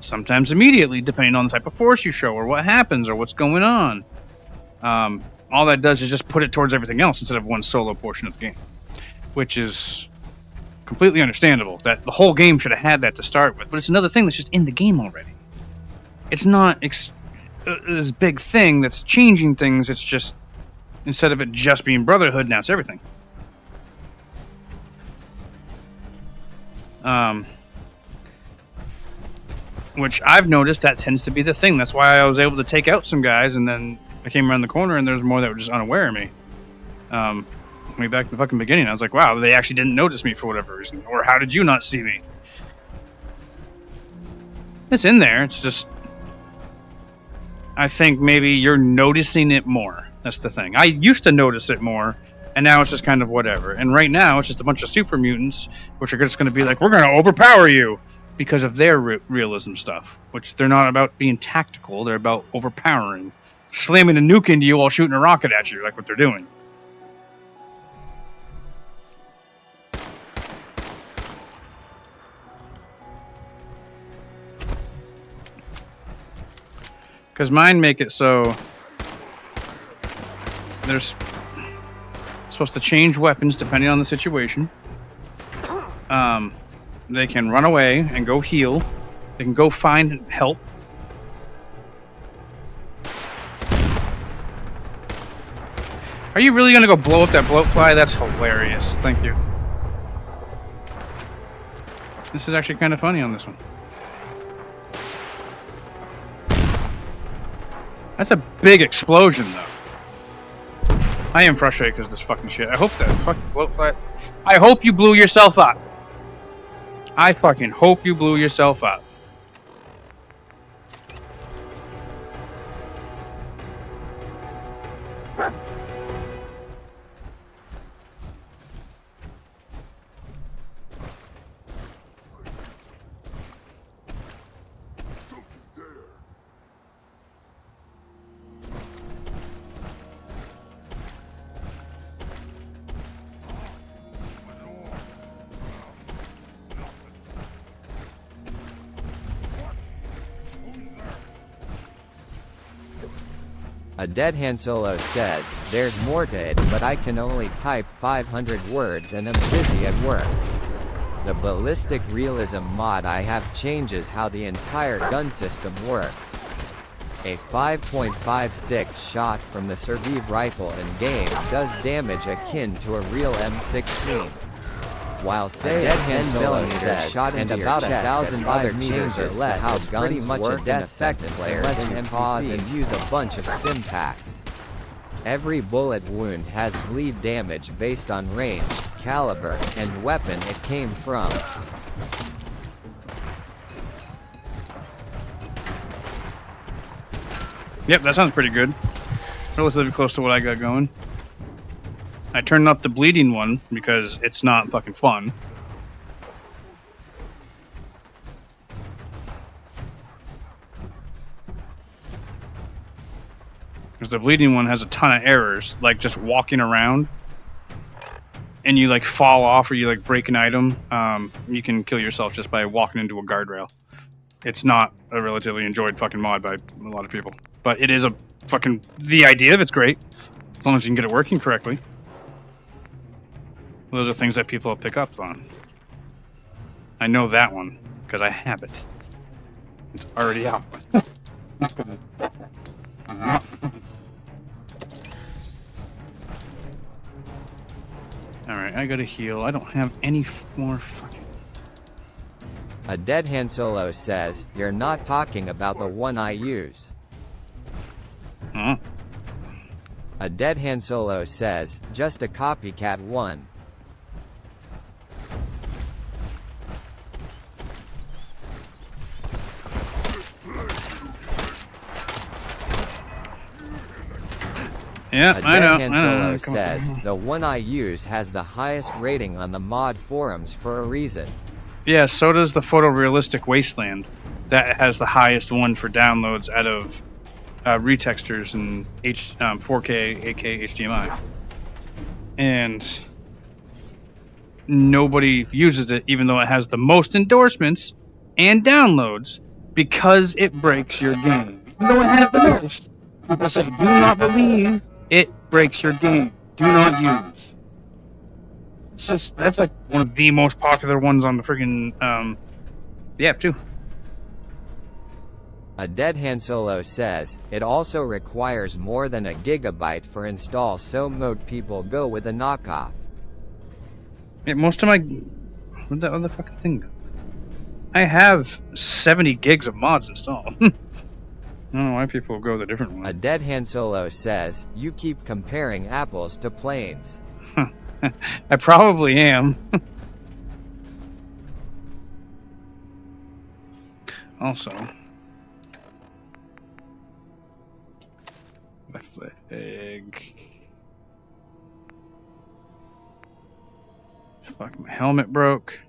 sometimes immediately, depending on the type of force you show or what happens or what's going on. All that does is just put it towards everything else instead of one solo portion of the game, which is completely understandable. That the whole game should have had that to start with, but it's another thing that's just in the game already. It's not this big thing that's changing things. It's just, instead of it just being Brotherhood, now it's everything. Which I've noticed that tends to be the thing. That's why I was able to take out some guys, and then I came around the corner and there's more that were just unaware of me. Way back in the fucking beginning, I was like, wow, they actually didn't notice me for whatever reason. Or how did you not see me? It's in there, it's just, I think maybe you're noticing it more. That's the thing. I used to notice it more, and now it's just kind of whatever. And right now, it's just a bunch of super mutants, which are just going to be like, we're going to overpower you, because of their realism stuff. Which they're not about being tactical, they're about overpowering. Slamming a nuke into you while shooting a rocket at you, like what they're doing. Because mine make it so there's supposed to change weapons depending on the situation. They can run away and go heal. They can go find help. Are you really gonna go blow up that bloatfly? That's hilarious. Thank you. This is actually kind of funny on this one. That's a big explosion, though. I am frustrated because of this fucking shit. I hope that fucking bloatfly... I hope you blew yourself up. I fucking hope you blew yourself up. A Dead Han Solo says, there's more to it, but I can only type 500 words and I'm busy at work. The ballistic realism mod I have changes how the entire gun system works. A 5.56 shot from the Survive rifle in game does damage akin to a real M16. While say a 10mm shot and about 1,000 other changes or less how guns pretty much work a death sentence unless you pause and use a bunch of stim packs. Every bullet wound has bleed damage based on range, caliber, and weapon it came from. Yep, that sounds pretty good. Relatively close to what I got going. I turned up the bleeding one because it's not fucking fun. Because the bleeding one has a ton of errors, like just walking around and you like fall off or you like break an item. You can kill yourself just by walking into a guardrail. It's not a relatively enjoyed fucking mod by a lot of people. But it is a fucking... The idea of it's great. As long as you can get it working correctly. Those are things that people will pick up on. I know that one, because I have it. It's already out. Alright, I gotta heal. I don't have any more fucking... A Dead Han Solo says, you're not talking about the one I use. Huh? A Dead Han Solo says, just a copycat one. Yeah, I know. Han Solo says, the one I use has the highest rating on the mod forums for a reason. Yeah, so does the photorealistic Wasteland. That has the highest one for downloads out of retextures and 4K, 8K, HDMI. And nobody uses it, even though it has the most endorsements and downloads, because it breaks your game. You don't have the most. People say, do not believe. It breaks your game. Do not use. It's just, that's like one of the most popular ones on the friggin' the app too. A Dead Han Solo says, it also requires more than a gigabyte for install, so most people go with a knockoff. Yeah, most of my... Where'd that other fucking thing go? I have 70 gigs of mods installed. I don't know why people go with a different one. A Dead Han Solo says, you keep comparing apples to planes. I probably am. Also... left leg. Fuck, my helmet broke.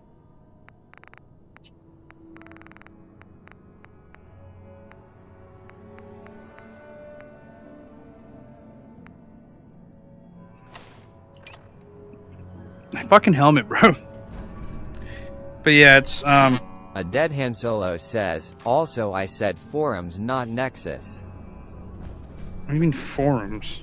My fucking helmet broke. But yeah, it's A Dead Han Solo says, also I said forums, not Nexus. What do you mean forums?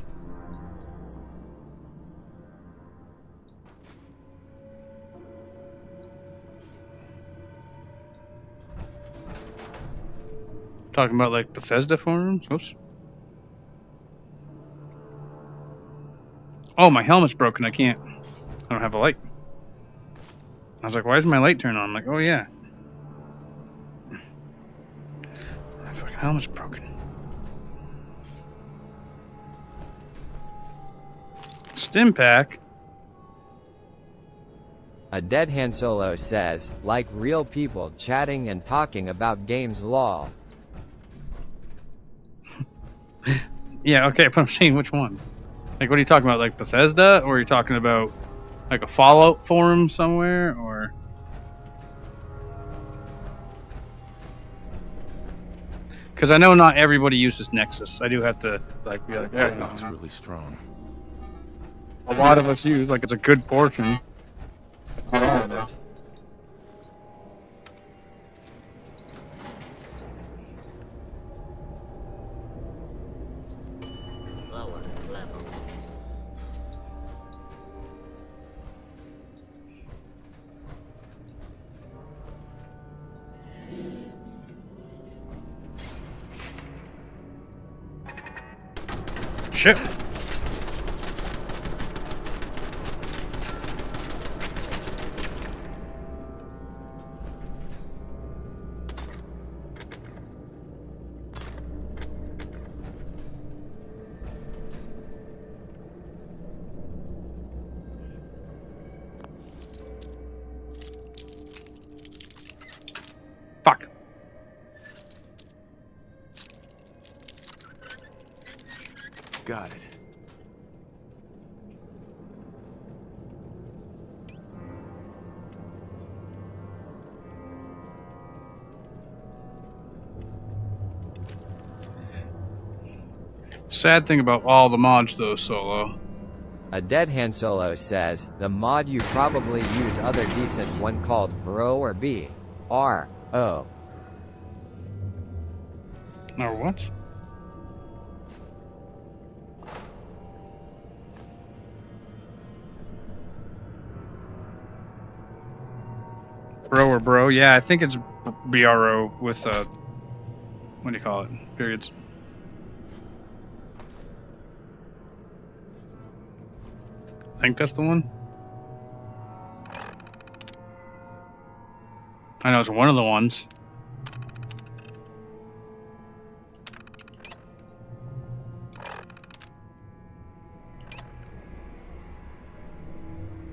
Talking about like Bethesda forums? Oops. Oh, my helmet's broken. I can't. I don't have a light. I was like, why isn't my light turned on? I'm like, oh yeah. My fucking helmet's broken. Stim pack. A Dead Han Solo says, like real people chatting and talking about games lol. Yeah, okay, but I'm saying which one? Like, what are you talking about? Like Bethesda? Or are you talking about like a Fallout forum somewhere? Or... Because I know not everybody uses Nexus. I do have to like be like, yeah, no, It's really strong. a lot of us use, like it's a good portion. Not all of us. Lower level. Shit. Fuck. Got it. Sad thing about all the mods though, Solo. A Dead Han Solo says, the mod you probably use other decent one called Bro or B. R. O. Or what? Bro or bro? Yeah, I think it's BRO with what do you call it? Periods. I think that's the one. I know it's one of the ones.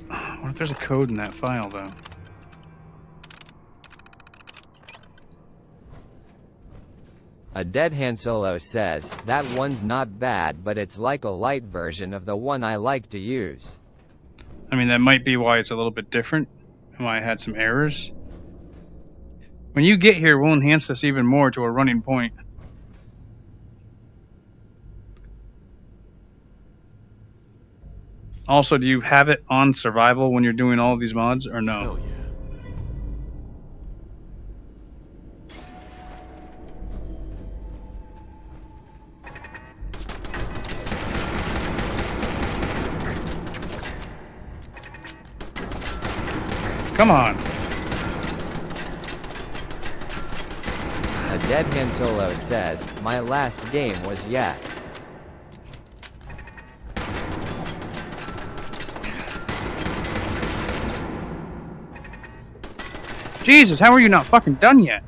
What if there's a code in that file though? A Dead Han Solo says, that one's not bad, but it's like a light version of the one I like to use. I mean, that might be why it's a little bit different, and why I had some errors. When you get here, we'll enhance this even more to a running point. Also, do you have it on survival when you're doing all of these mods, or no? Hell yeah. Come on. A Dead Han Solo says, my last game was yes. Jesus, how are you not fucking done yet?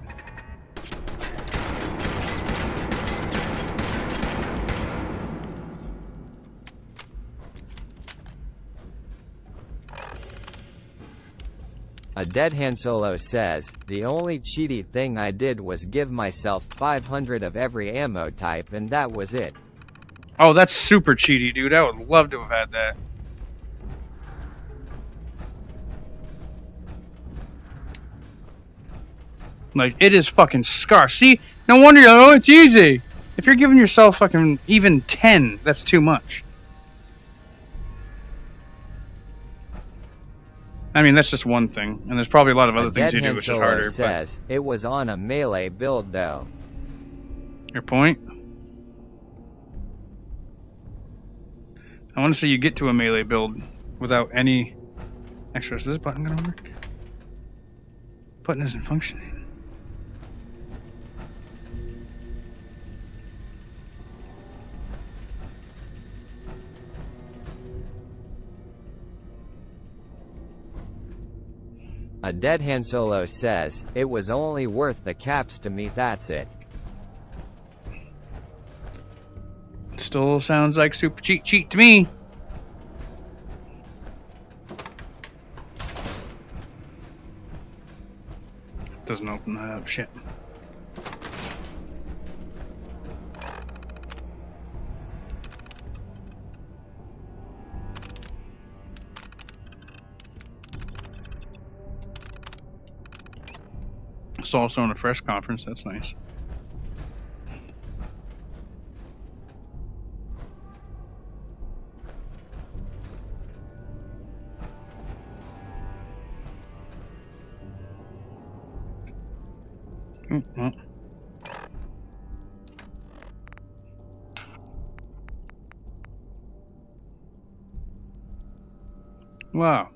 A Dead Han Solo says, the only cheaty thing I did was give myself 500 of every ammo type and that was it. Oh, that's super cheaty, dude. I would love to have had that. Like, it is fucking scarce. See? No wonder you're like, oh, it's easy. If you're giving yourself fucking even 10, that's too much. I mean, that's just one thing. And there's probably a lot of other things you do which is harder. Says, it was on a melee build though. Your point? I want to see you get to a melee build without any extras. Is this button gonna work? Button isn't functioning. A Dead Han Solo says, it was only worth the caps to me, that's it. Still sounds like super cheat to me. Doesn't open that up, shit. It's also on a fresh conference, that's nice. Well. Wow.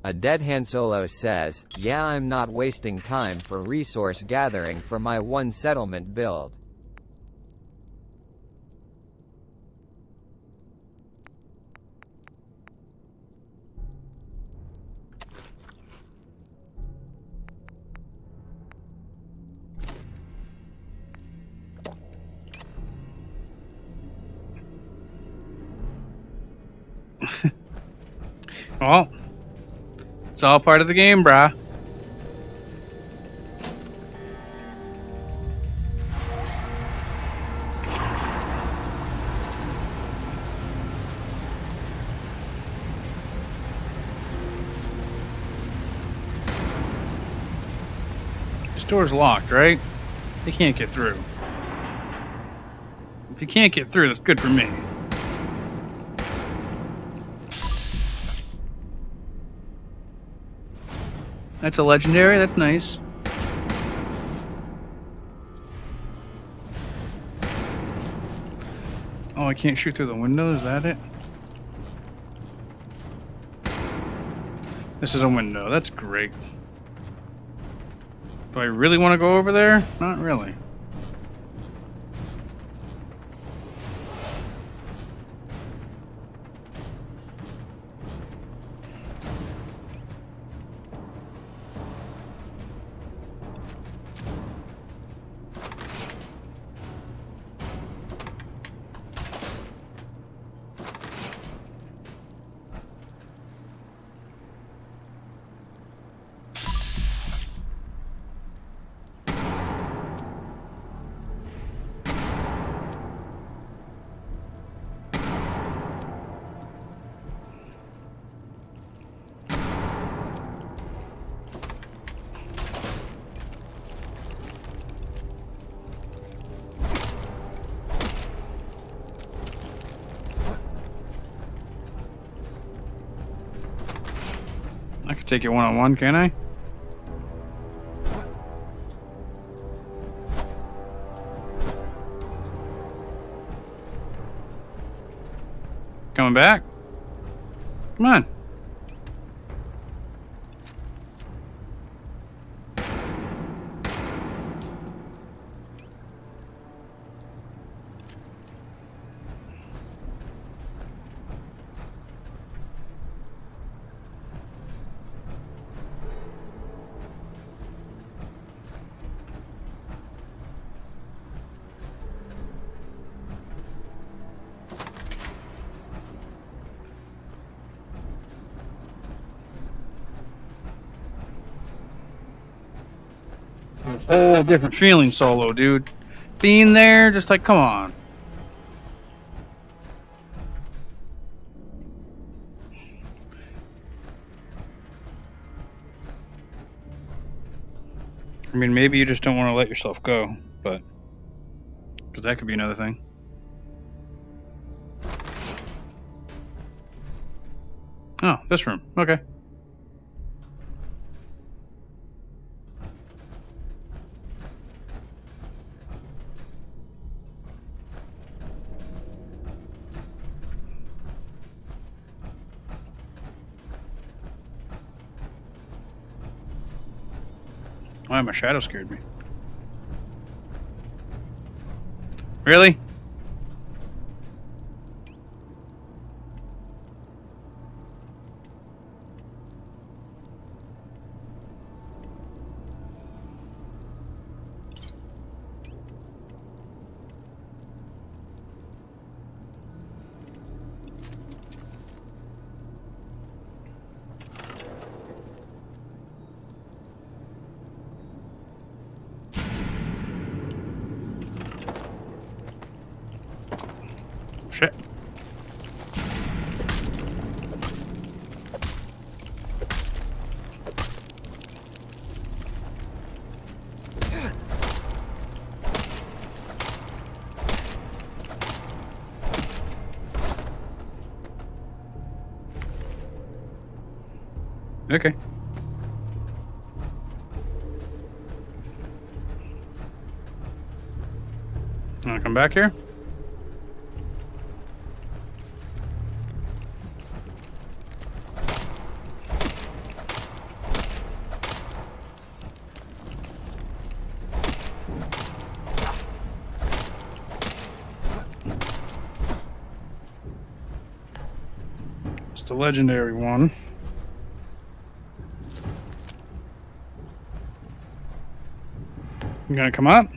A Dead Han Solo says, yeah, I'm not wasting time for resource gathering for my one settlement build. Well, it's all part of the game, brah. This door's locked, right? They can't get through. If you can't get through, that's good for me. That's a legendary, that's nice. Oh, I can't shoot through the window, is that it? This is a window, that's great. Do I really want to go over there? Not really. I could take it one-on-one, can I? Coming back? Come on. Whole different feeling, Solo, dude. Being there, just like, come on. I mean, maybe you just don't want to let yourself go, but because that could be another thing. Oh, this room. Okay. Why my shadow scared me? Really? Shit. Okay. Wanna come back here? It's the legendary one. You gonna come up?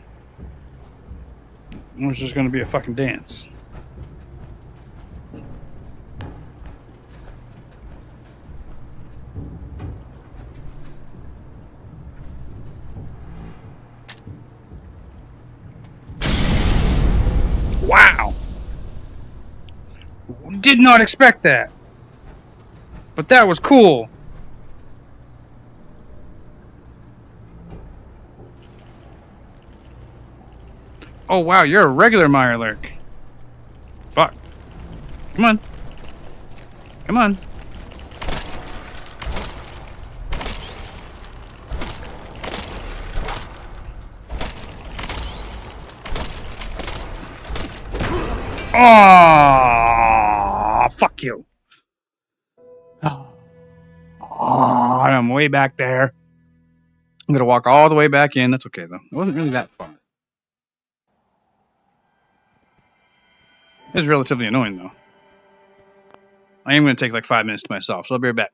Or is just gonna be a fucking dance? Wow! Did not expect that. But that was cool. Oh wow, you're a regular Mirelurk. Fuck. Come on. Come on. Oh, fuck you. Oh, I'm way back there. I'm gonna walk all the way back in. That's okay though. It wasn't really that far. It was relatively annoying though. I am gonna take like 5 minutes to myself, so I'll be right back.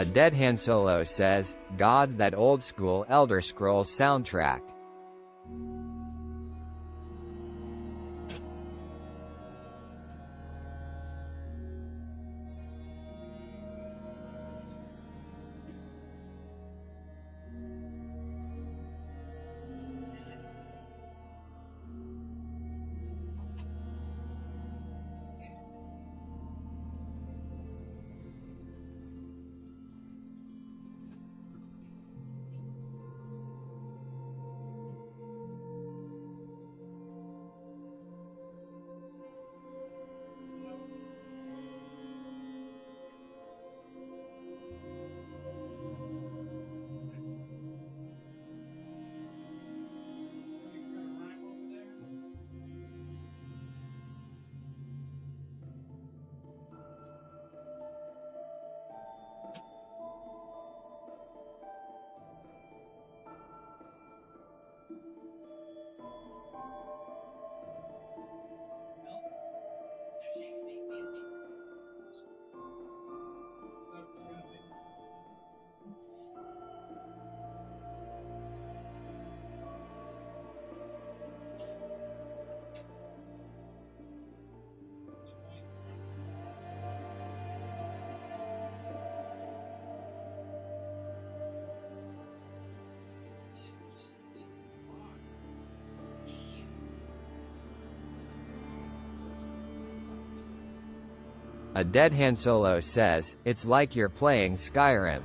A Dead Han Solo says, God, that old school Elder Scrolls soundtrack. A Dead Han Solo says, it's like you're playing Skyrim.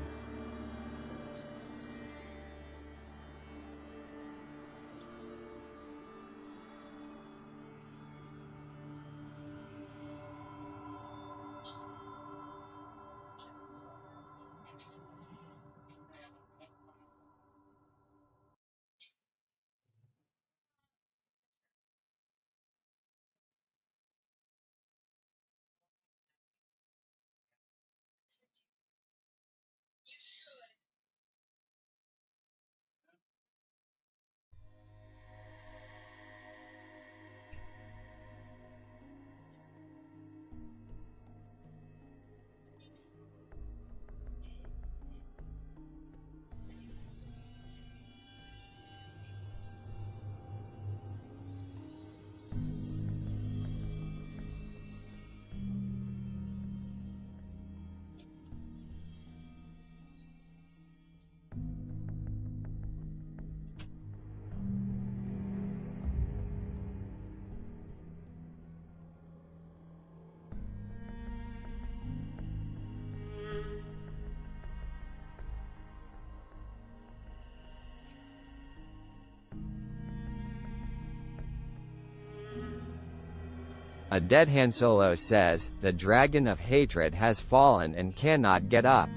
A Dead Han Solo says, the dragon of hatred has fallen and cannot get up.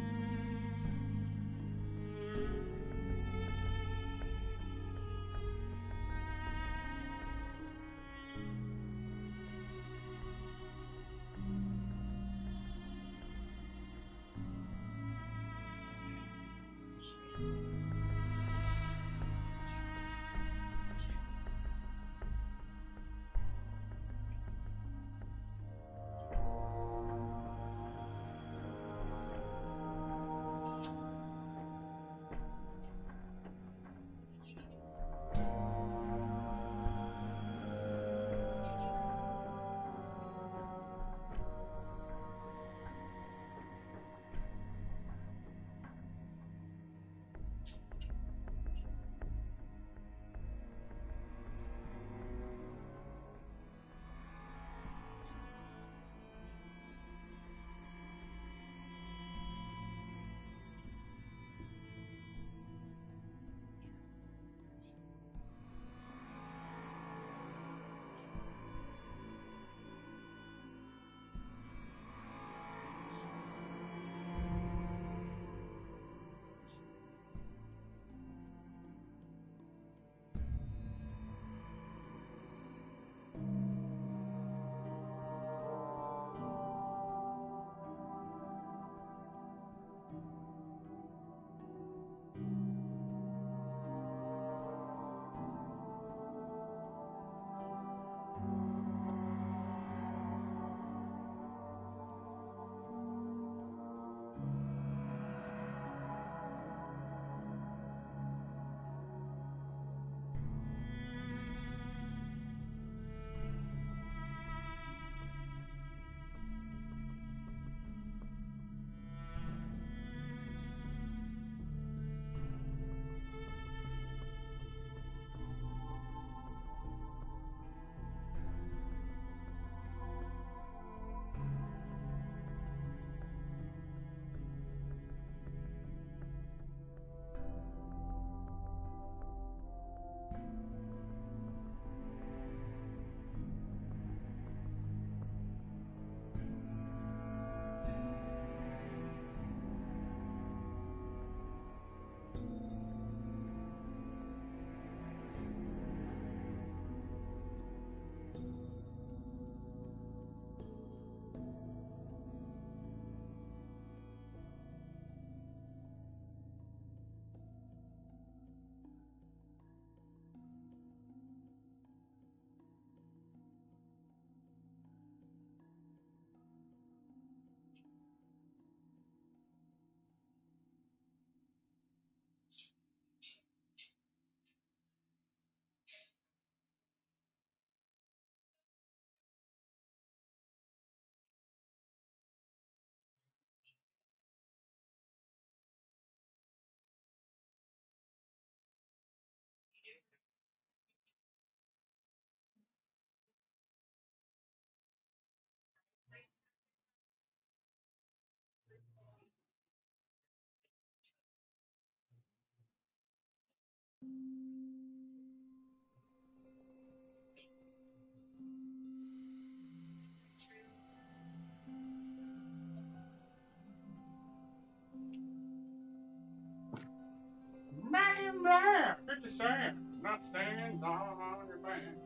there. 50 cents. Not staying on your band.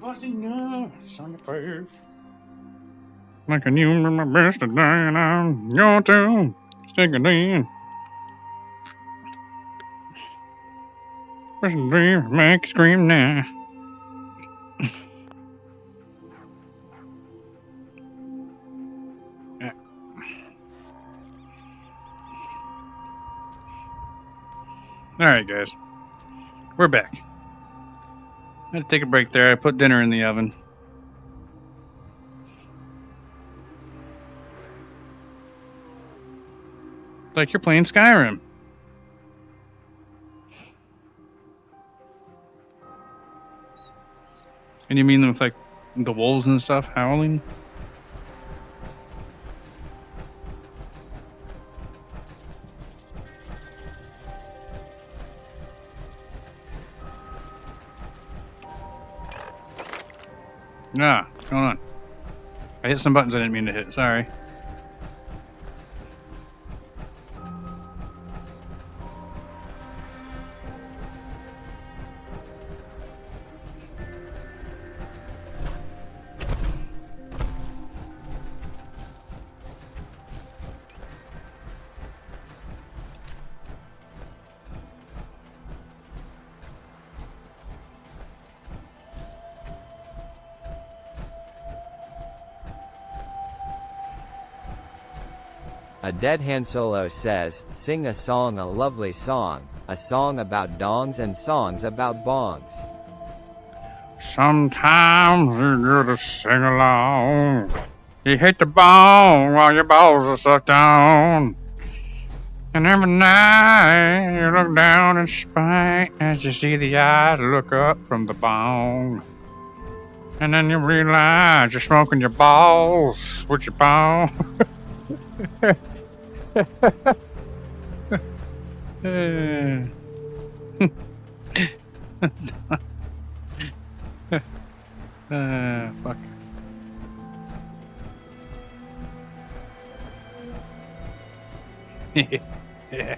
Busting nuts on your face. Like a new my best today, and I'm your tune. Stick it in. First dream, make you scream now. Alright, guys. We're back. I had to take a break there. I put dinner in the oven. Like you're playing Skyrim. And you mean with like the wolves and stuff howling? Nah, what's going on? I hit some buttons I didn't mean to hit, sorry. A Dead Han Solo says, sing a song, a lovely song, a song about dongs and songs about bongs. Sometimes you gotta sing along. You hit the bone while your balls are sucked down. And every night you look down in spite as you see the eyes look up from the bone. And then you realize you're smoking your balls with your bone. Fuck. Yeah.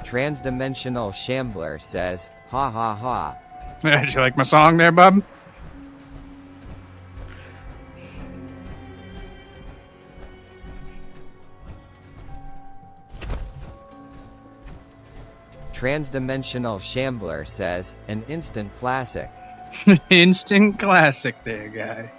Transdimensional Shambler says, ha ha ha. Did you like my song there, bub? Transdimensional Shambler says, an instant classic. Instant classic there, guy.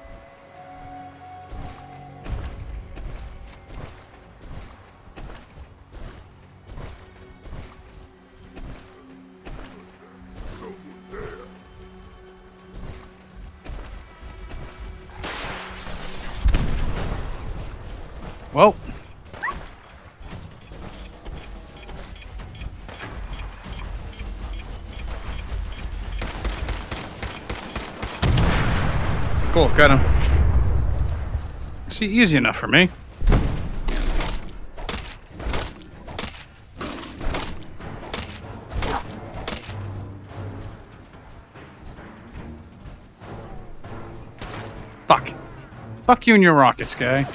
Well. Cool, got him. See, easy enough for me. Fuck. Fuck you and your rockets, guy.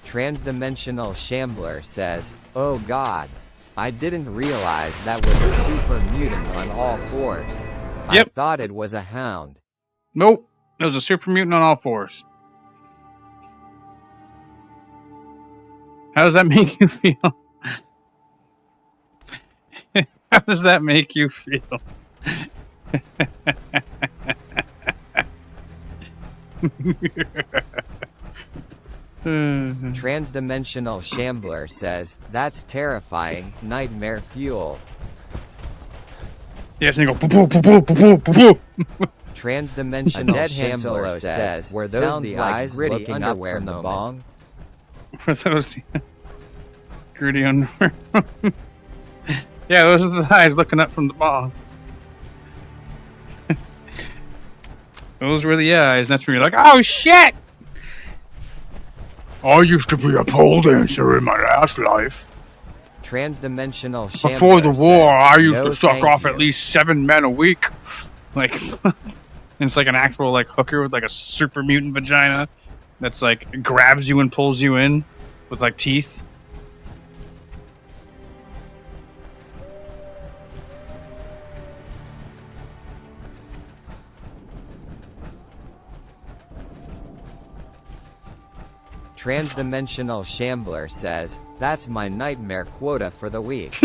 Transdimensional Shambler says, oh god. I didn't realize that was a super mutant on all fours. Yep. I thought it was a hound. Nope. It was a super mutant on all fours. How does that make you feel? How does that make you feel? Transdimensional Shambler says, that's terrifying, nightmare fuel. Yes, and you go, poo poo poo poo poo poo. Transdimensional Shambler says, were those the eyes looking up from the bong? Were those the gritty underwear? Yeah, those are the eyes looking up from the bong. Those were the eyes, and that's when you're like, oh shit! I used to be a pole dancer in my last life. Transdimensional Shambler Before the war, says, I used no, to suck off you. at least 7 men a week. Like, and it's like an actual like hooker with like a super mutant vagina that's like grabs you and pulls you in with like teeth. Transdimensional Shambler says, that's my nightmare quota for the week.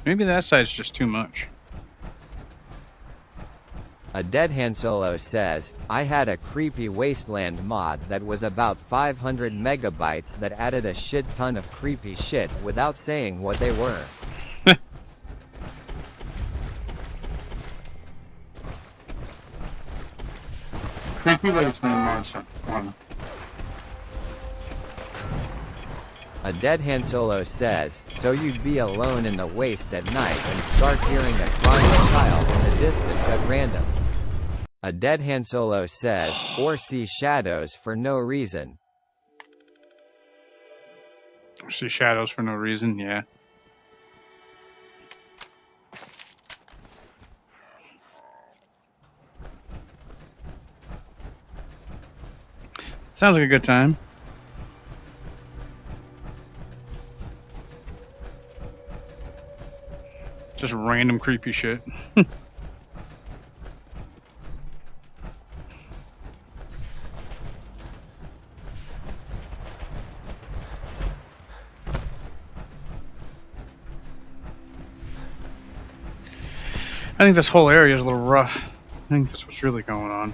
Maybe that side's just too much. A Dead Han Solo says, I had a creepy wasteland mod that was about 500 megabytes that added a shit ton of creepy shit without saying what they were. Creepy wasteland monster. One. A Dead Han Solo says, so you'd be alone in the waste at night and start hearing a crying child in the distance at random. A Dead Han Solo says, or see shadows for no reason. See shadows for no reason, yeah. Sounds like a good time. Just random creepy shit. I think this whole area is a little rough. I think that's what's really going on.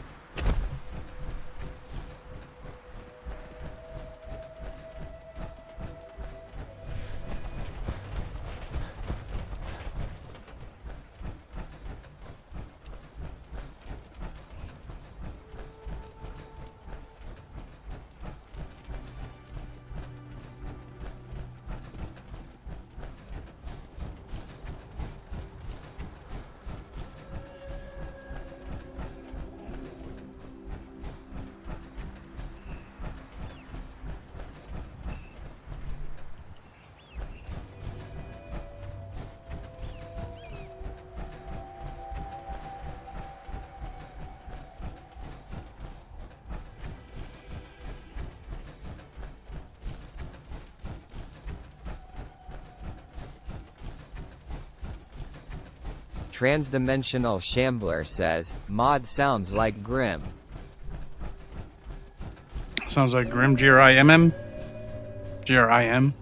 Transdimensional Shambler says, mod sounds like Grim. Sounds like Grim, G-R-I-M-M? G-R-I-M?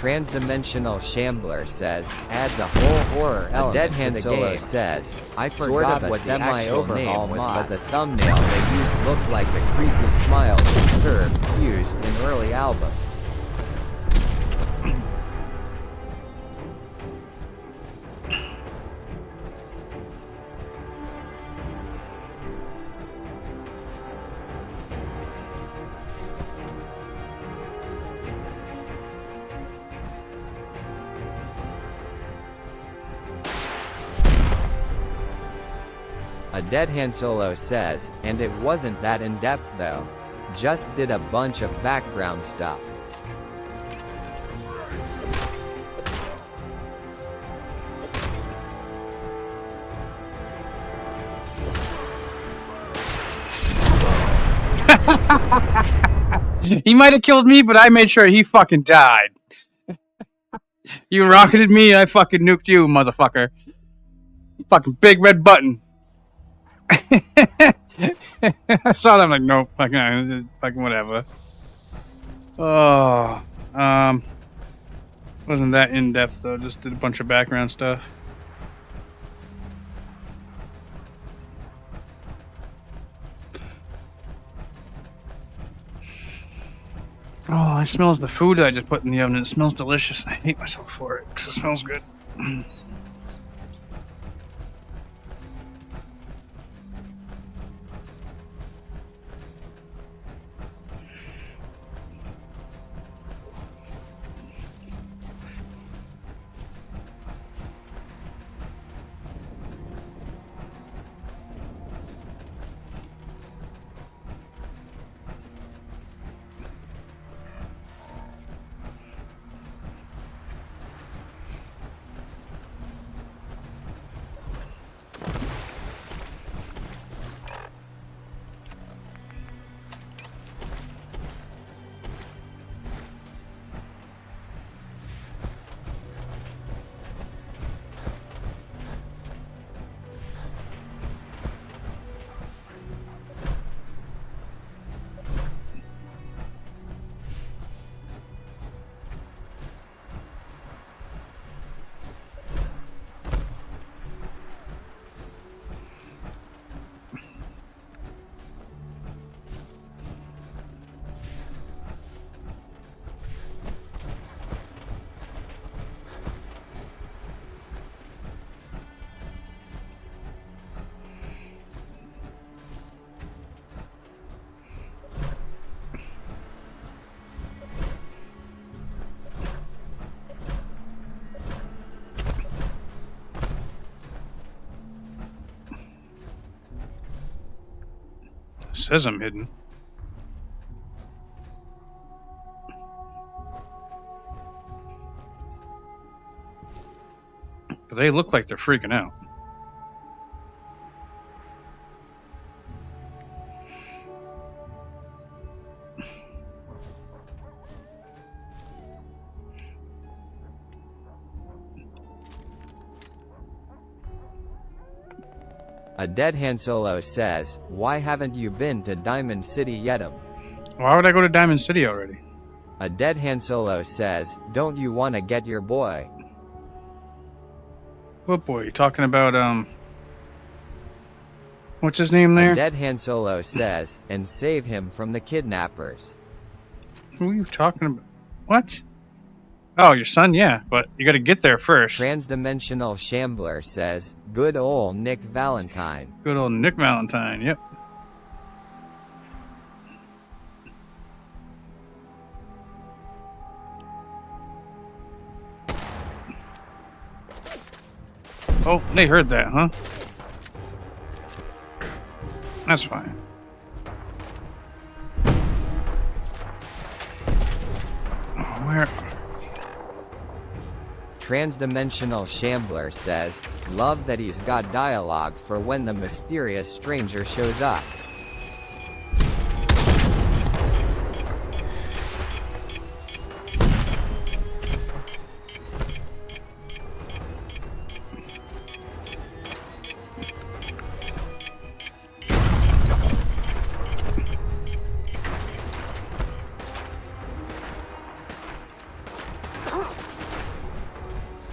Transdimensional Shambler says, adds a whole horror element. Dead Han Solo says, I forgot what the actual name was, but the thumbnail they used looked like the creepy smile Disturbed used in early albums. A Dead Han Solo says, and it wasn't that in-depth though. Just did a bunch of background stuff. He might have killed me, but I made sure he fucking died. You rocketed me, I fucking nuked you, motherfucker. Fucking big red button. I saw that. I'm like, nope, fucking whatever. Oh, wasn't that in depth though. Just did a bunch of background stuff. Oh, it smells the food that I just put in the oven. It smells delicious. I hate myself for it because it smells good. Says I'm hidden. But they look like they're freaking out. A Dead Han Solo says, why haven't you been to Diamond City yet? Why would I go to Diamond City already? A Dead Han Solo says, don't you want to get your boy? What boy? You talking about, what's his name there? A Dead Han Solo says, and save him from the kidnappers. Who are you talking about? What? Oh, your son? Yeah, but you gotta get there first. Transdimensional Shambler says, good ol' Nick Valentine. Good old Nick Valentine, yep. Oh, they heard that, huh? That's fine. Oh, where? Transdimensional Shambler says, love that he's got dialogue for when the mysterious stranger shows up.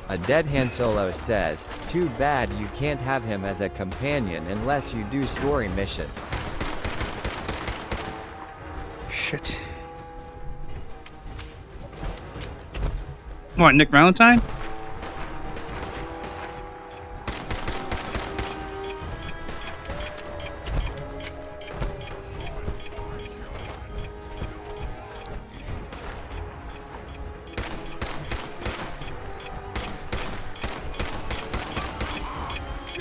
A Dead Han Solo says, too bad you can't have him as a companion unless you do story missions. Shit. What, Nick Valentine?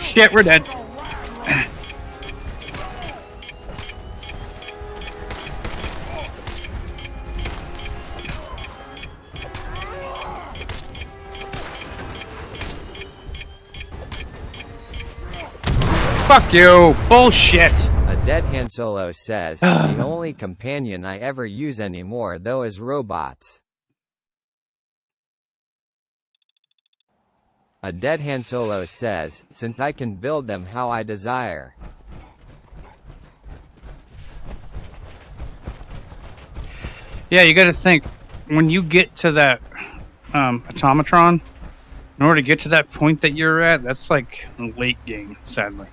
Shit, we're dead. Fuck you! Bullshit! A Dead Han Solo says, the only companion I ever use anymore though is robots. A Dead Han Solo says, since I can build them how I desire. Yeah, you got to think when you get to that automatron. In order to get to that point that you're at, that's like late game, sadly.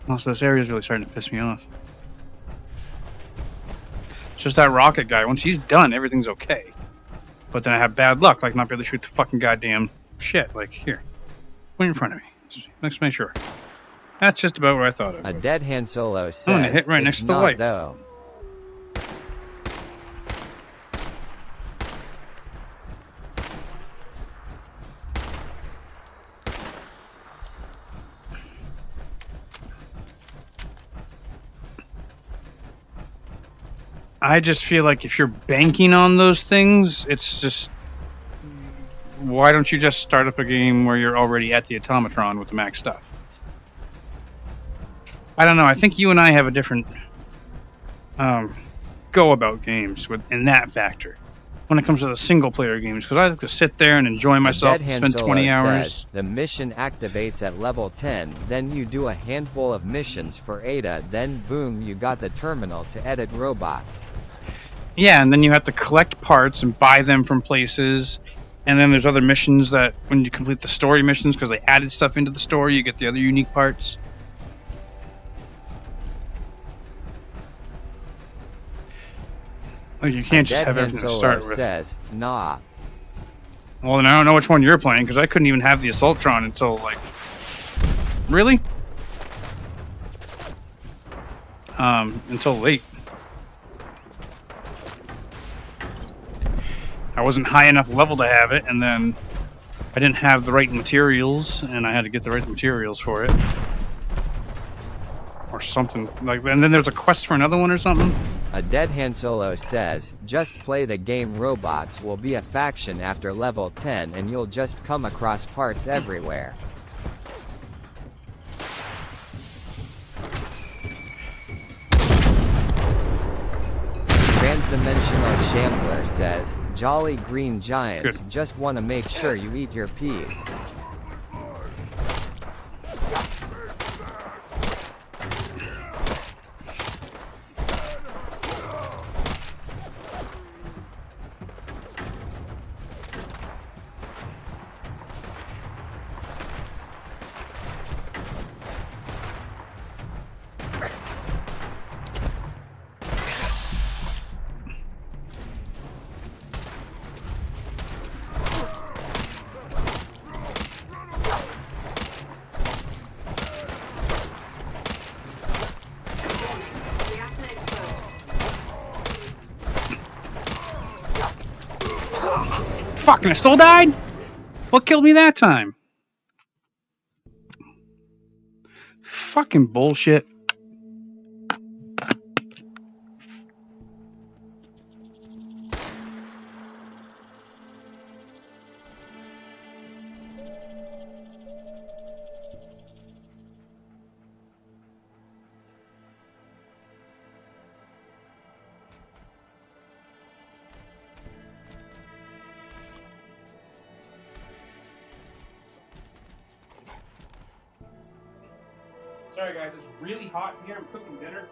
Also, this area is really starting to piss me off. It's just that rocket guy. Once he's done, everything's okay. But then I have bad luck, like not be able to shoot the fucking goddamn shit. Like, here. Wait in front of me. Let's make sure. That's just about what I thought of. A Dead Han Solo says, I'm gonna hit right next to the not light. Though. I just feel like if you're banking on those things, it's just... Why don't you just start up a game where you're already at the automatron with the max stuff? I don't know. I think you and I have a different go about games in that factor when it comes to the single player games, because I like to sit there and enjoy myself and spend 20 hours. Says, the mission activates at level 10, then you do a handful of missions for Ada, then boom, you got the terminal to edit robots. Yeah, and then you have to collect parts and buy them from places. And then there's other missions that when you complete the story missions, because they added stuff into the story, you get the other unique parts. Like, you can't just have everything to start with. Says, nah. Well, then I don't know which one you're playing, because I couldn't even have the Assaultron until, like... Really? Until late. I wasn't high enough level to have it, and then I didn't have the right materials, and I had to get the right materials for it. Or something. Like, and then there's a quest for another one or something? A Dead Han Solo says, just play the game. Robots will be a faction after level 10 and you'll just come across parts everywhere. Transdimensional Shambler says, Jolly Green Giants, Good. just want to make sure you eat your peas. Fucking, I still died? What killed me that time? Fucking bullshit. Sorry guys, it's really hot in here. I'm cooking dinner.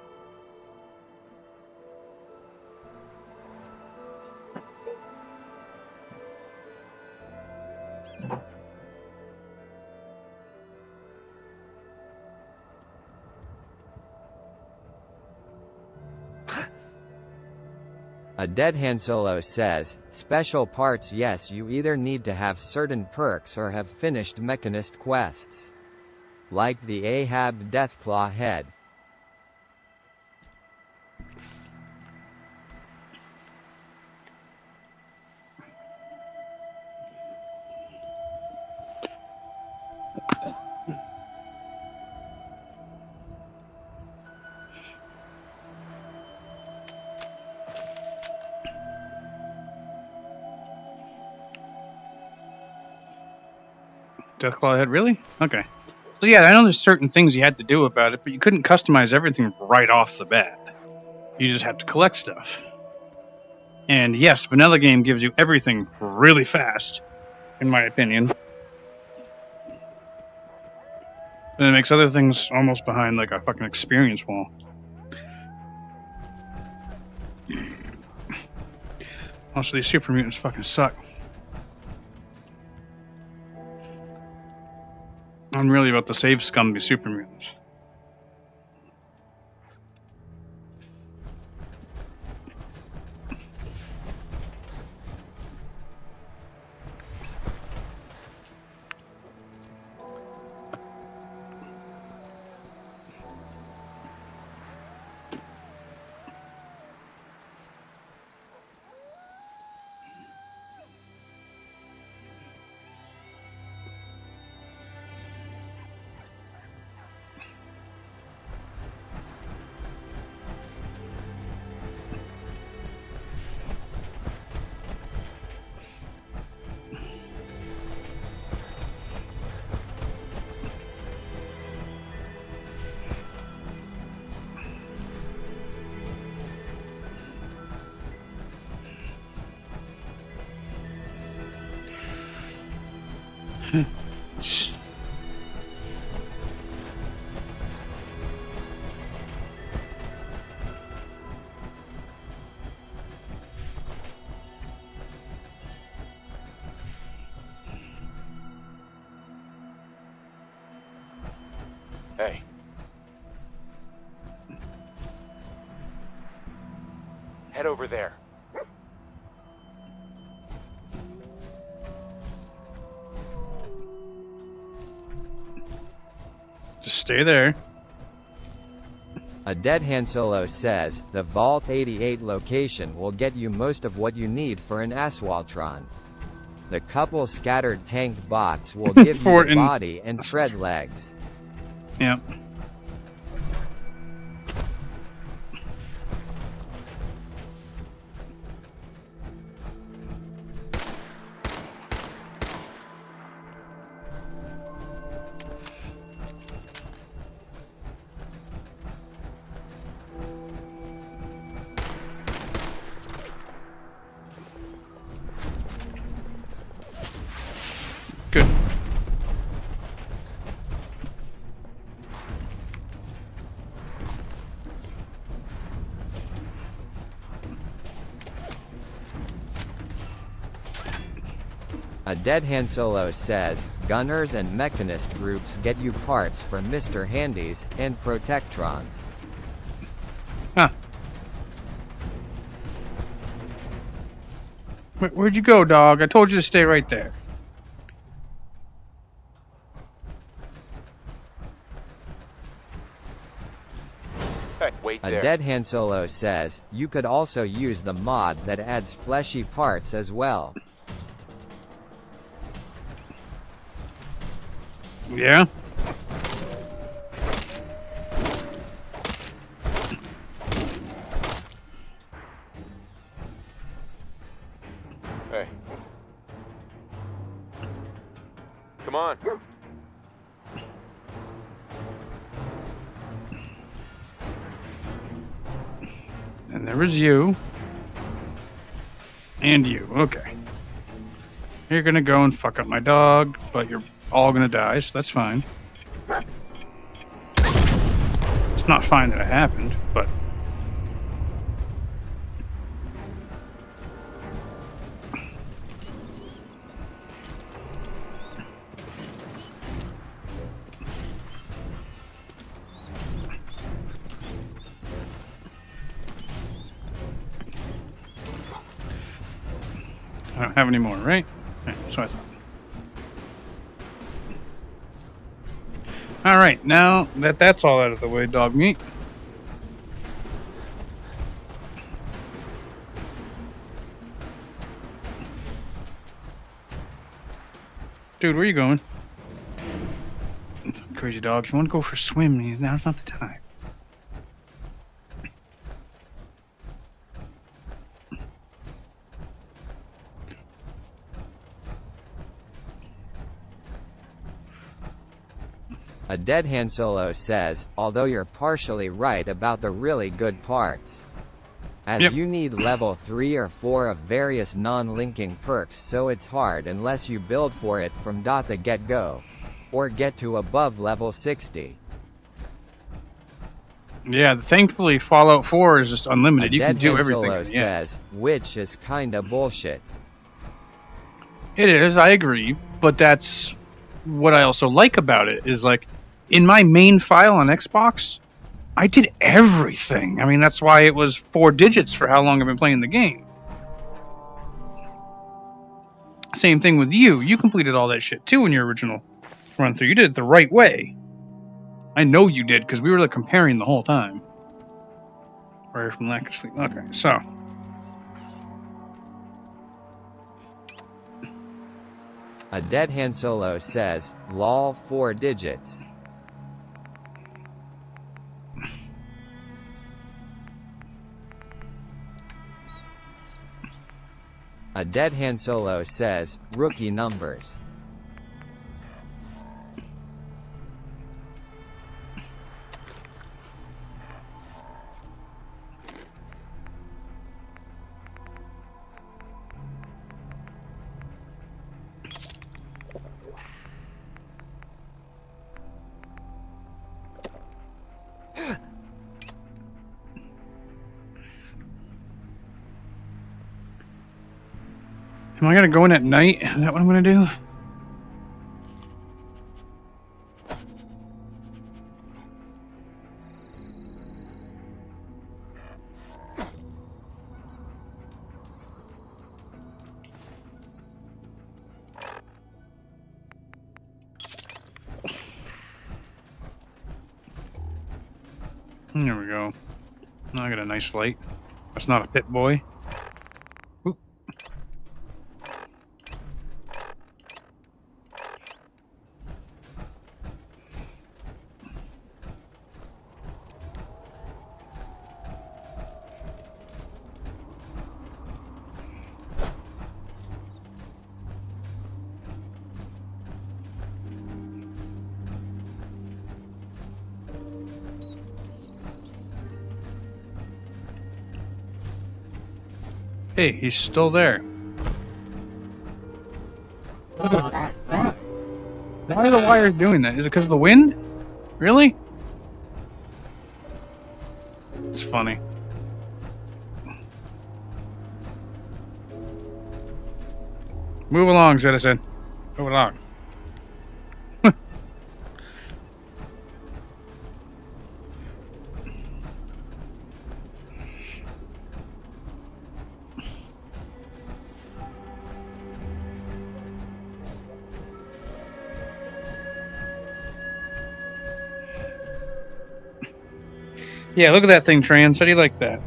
A Dead Han Solo says, special parts. Yes, you either need to have certain perks or have finished Mechanist quests. Like the Ahab Deathclaw head. Deathclaw head, really? Okay. So yeah, I know there's certain things you had to do about it, but you couldn't customize everything right off the bat. You just had to collect stuff. And yes, Vanilla Game gives you everything really fast, in my opinion. And it makes other things almost behind like a fucking experience wall. Also, these super mutants fucking suck. I'm really about to save scum these super mutants. Hey. Head over there. Just stay there. A Dead Han Solo says, the Vault 88 location will get you most of what you need for an Aswaltron. The couple scattered tanked bots will give you a body and tread legs. Yep. Good. A Dead Han Solo says, gunners and mechanist groups get you parts for Mr. Handies and Protectrons. Huh. Where'd you go, dog? I told you to stay right there. Hey, wait A there. Dead Han Solo says, you could also use the mod that adds fleshy parts as well. Yeah? Hey. Come on. And there was you. And you. Okay. You're gonna go and fuck up my dog, but you're all gonna die, so that's fine. It's not fine that it happened, but... I don't have any more, right? Right, so I thought. Alright, now that that's all out of the way, dog meat. Dude, where are you going? Crazy dog. If you want to go for a swim, now's not the time. A Dead Han Solo says, although you're partially right about the really good parts. As you need level 3 or 4 of various non-linking perks, so it's hard unless you build for it from the get-go. Or get to above level 60. Yeah, thankfully Fallout 4 is just unlimited. You can Dead do Han everything. Solo Yeah. says, which is kinda bullshit. It is, I agree, but that's what I also like about it is like in my main file on Xbox, I did everything. I mean, that's why it was 4 digits for how long I've been playing the game. Same thing with you. You completed all that shit too in your original run through. You did it the right way. I know you did because we were like comparing the whole time. Right from lack of sleep. Okay, so. A Dead Han Solo says, lol 4 digits. A Dead Han Solo says, rookie numbers. Am I gonna go in at night? Is that what I'm gonna do? There we go. Now I got a nice light. That's not a pit boy. Oop. Hey, he's still there. Why are the wires doing that? Is it because of the wind? Really? It's funny. Move along, citizen. Move along. Yeah, look at that thing, Trans. How do you like that?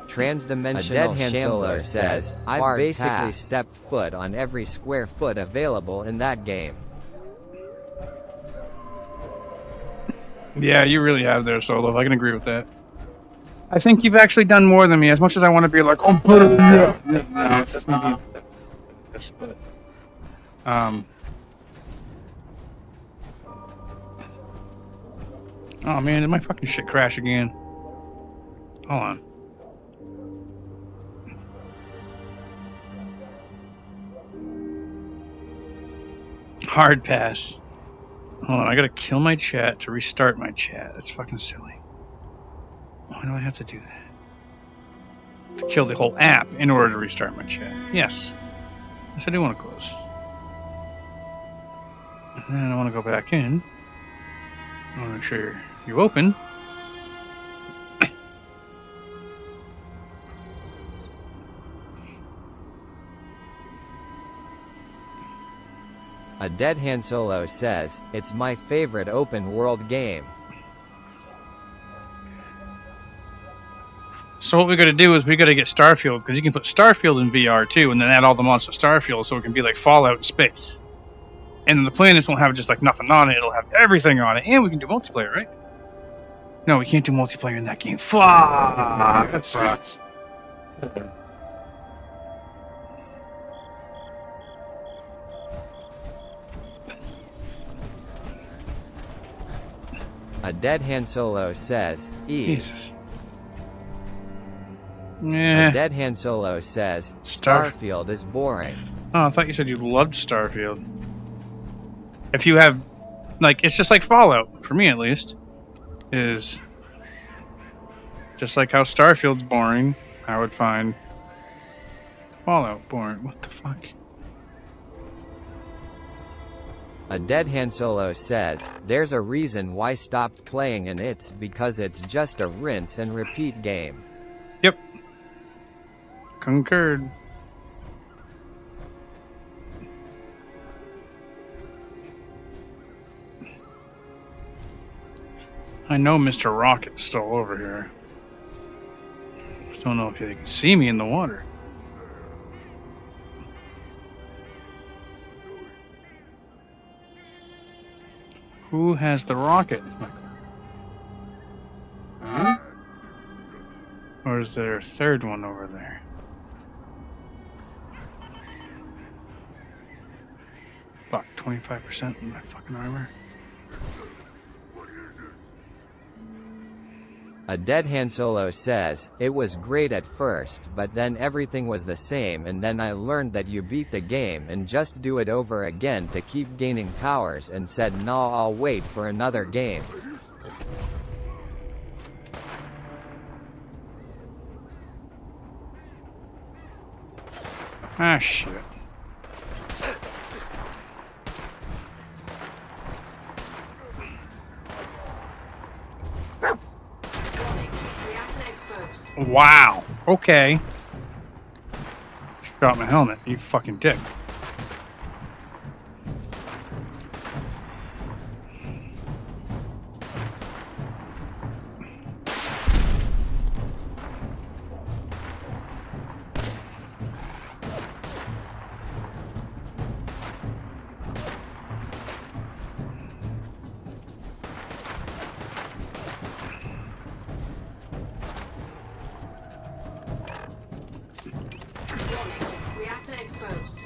Transdimensional Shambler says, I've basically stepped foot on every square foot available in that game. Yeah, you really have there, Solo. I can agree with that. I think you've actually done more than me. As much as I want to be like, oh, no, it's just not. Oh man, did my fucking shit crash again? Hold on. Hard pass. Hold on, I gotta kill my chat to restart my chat. That's fucking silly. Why do I have to do that? To kill the whole app in order to restart my chat. Yes. Yes, I do want to close. And then I want to go back in. I want to make sure you open. A Dead Han Solo says, it's my favorite open world game. So what we got to do is we got to get Starfield, because you can put Starfield in VR too, and then add all the mods to Starfield, so it can be like Fallout in space. And then the planets won't have just like nothing on it; it'll have everything on it, and we can do multiplayer, right? No, we can't do multiplayer in that game. Fuck! That sucks. A Dead Han Solo says, E. Jesus. Yeah. Dead Han Solo says, Star- Starfield is boring. Oh, I thought you said you loved Starfield. If you have, like, it's just like Fallout, for me at least, is just like how Starfield's boring, I would find Fallout boring. What the fuck? A Dead Han Solo says, there's a reason why stopped playing and it's because it's just a rinse and repeat game. Yep. Concurred. I know Mr. Rocket's still over here. Just don't know if they can see me in the water. Who has the rocket? Huh? Or is there a third one over there? Fuck, 25% in my fucking armor. A Dead Han Solo says, it was great at first, but then everything was the same and then I learned that you beat the game and just do it over again to keep gaining powers and said nah, I'll wait for another game. Ah, shit. Wow. Okay. Shot my helmet. You fucking dick. Reactor exposed.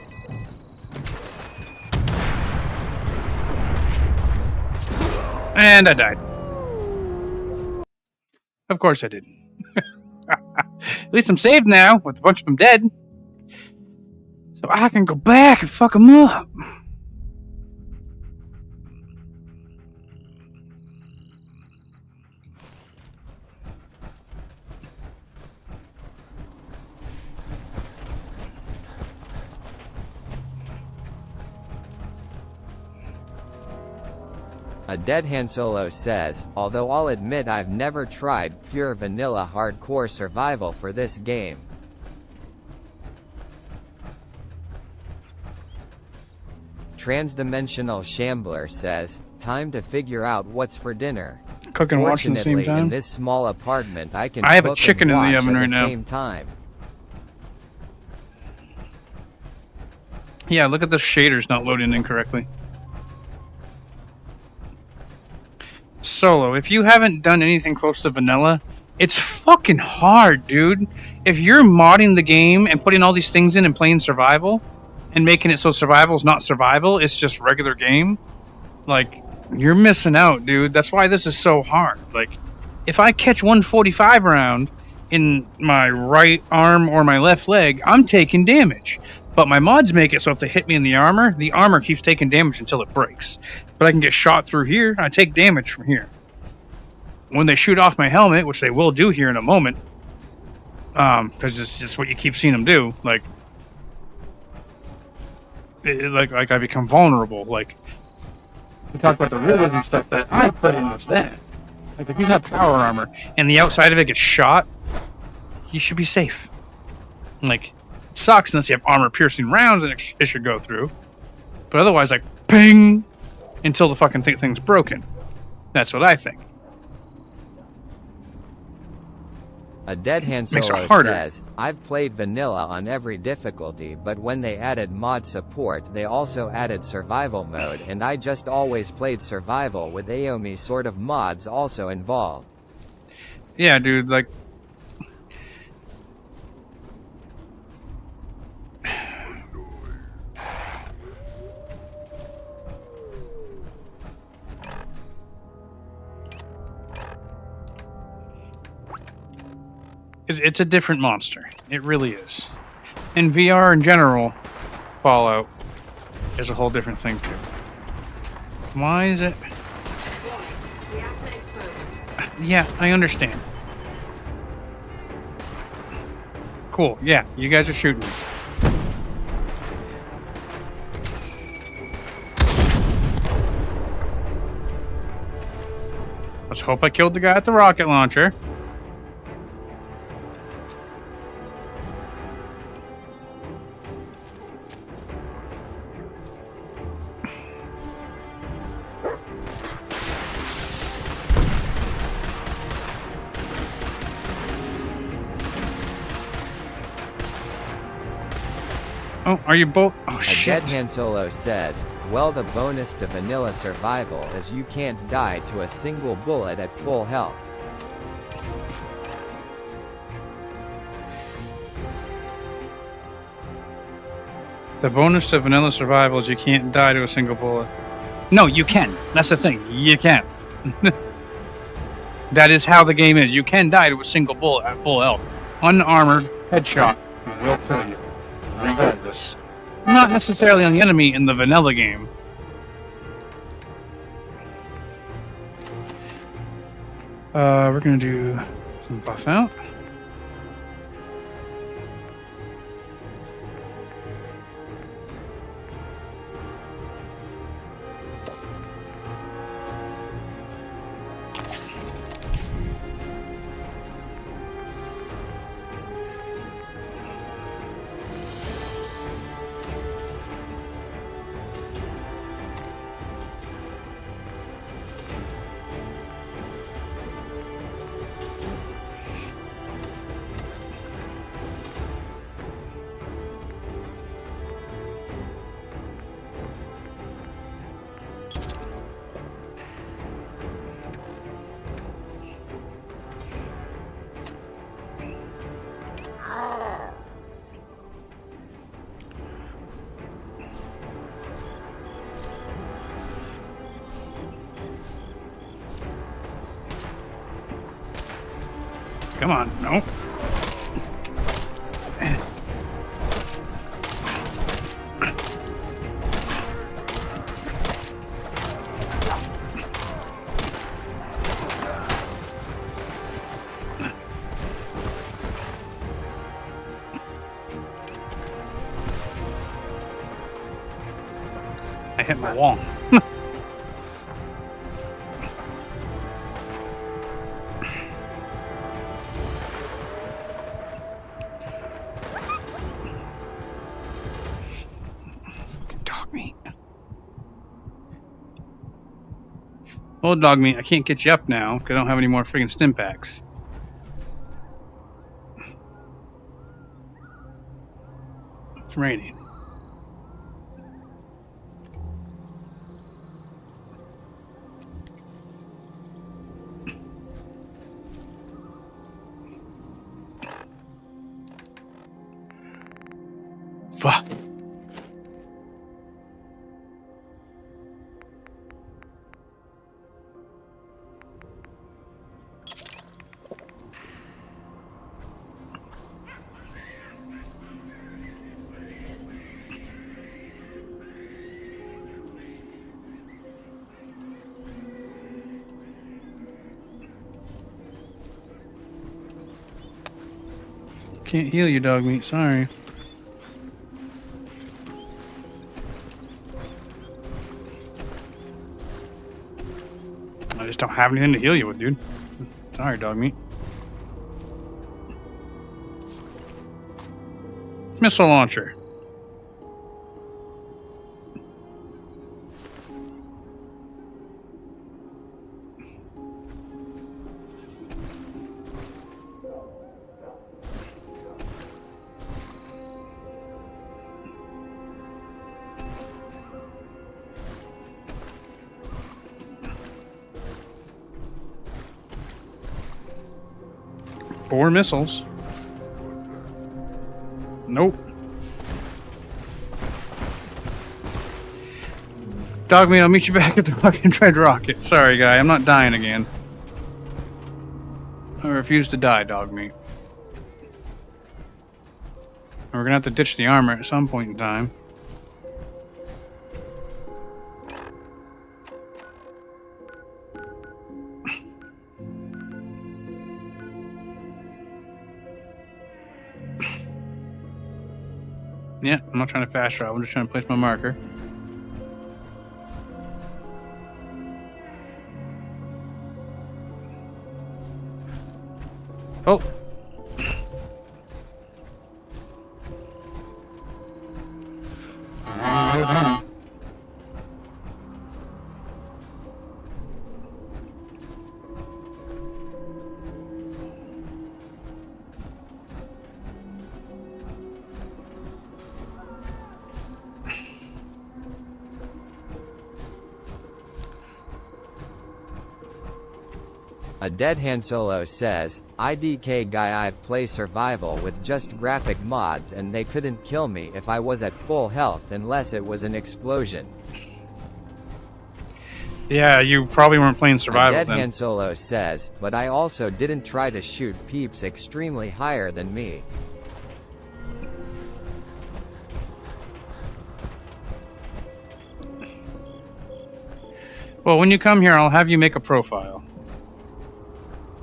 And I died. Of course I did. At least I'm saved now, with a bunch of them dead. So I can go back and fuck them up. A Dead Han Solo says, although I'll admit I've never tried pure vanilla hardcore survival for this game. Transdimensional Shambler says, time to figure out what's for dinner. Cook and watch at the same Fortunately, time? in this small apartment I can I have a cook chicken and in the watch oven at right the now. same time. Yeah, look at the shaders not loading incorrectly. Solo, if you haven't done anything close to vanilla, it's fucking hard, dude. If you're modding the game and putting all these things in and playing survival and making it so survival is not survival, it's just regular game, like, you're missing out, dude. That's why this is so hard. Like, if I catch 145 round in my right arm or my left leg, I'm taking damage. But my mods make it so if they hit me in the armor keeps taking damage until it breaks. But I can get shot through here, I take damage from here. When they shoot off my helmet, which they will do here in a moment, because it's just what you keep seeing them do, like I become vulnerable. Like, we talk about the realism stuff that I put in with that. Like, if you have power armor and the outside of it gets shot, you should be safe. Like, it sucks unless you have armor-piercing rounds and it should go through. But otherwise, like, ping, until the fucking thing's broken. That's what I think. A Dead Han Solo says, I've played vanilla on every difficulty, but when they added mod support they also added survival mode and I just always played survival with Aomi sort of mods also involved. Yeah, dude, like... it's a different monster. It really is. In VR in general, Fallout is a whole different thing too. Why is it? Reactor exposed. Yeah, I understand. Cool. Yeah, you guys are shooting me. Let's hope I killed the guy at the rocket launcher. Oh, are you both? Oh, shit. Dead Han Solo says, well, the bonus to vanilla survival is you can't die to a single bullet at full health. The bonus to vanilla survival is you can't die to a single bullet. No, you can. That's the thing. You can. That is how the game is. You can die to a single bullet at full health. Unarmored headshot. Will kill you. Regardless. Not necessarily on the enemy in the vanilla game. We're gonna do some buff out. Come on, no. I hit my wall. Well, dog meat, I can't get you up now because I don't have any more friggin' stim packs. It's raining. Fuck. Can't heal you, dog meat. Sorry. I just don't have anything to heal you with, dude. Sorry, dog meat. Missile launcher. Four missiles. Nope. Dog meat, I'll meet you back at the fucking Dread Rocket. Sorry, guy, I'm not dying again. I refuse to die, dog meat. We're gonna have to ditch the armor at some point in time. Yeah, I'm not trying to fast travel, I'm just trying to place my marker. Oh! A Dead Han Solo says, IDK guy, I've played survival with just graphic mods and they couldn't kill me if I was at full health unless it was an explosion. Yeah, you probably weren't playing survival Dead then. Han Solo says, but I also didn't try to shoot peeps extremely higher than me. Well, when you come here, I'll have you make a profile.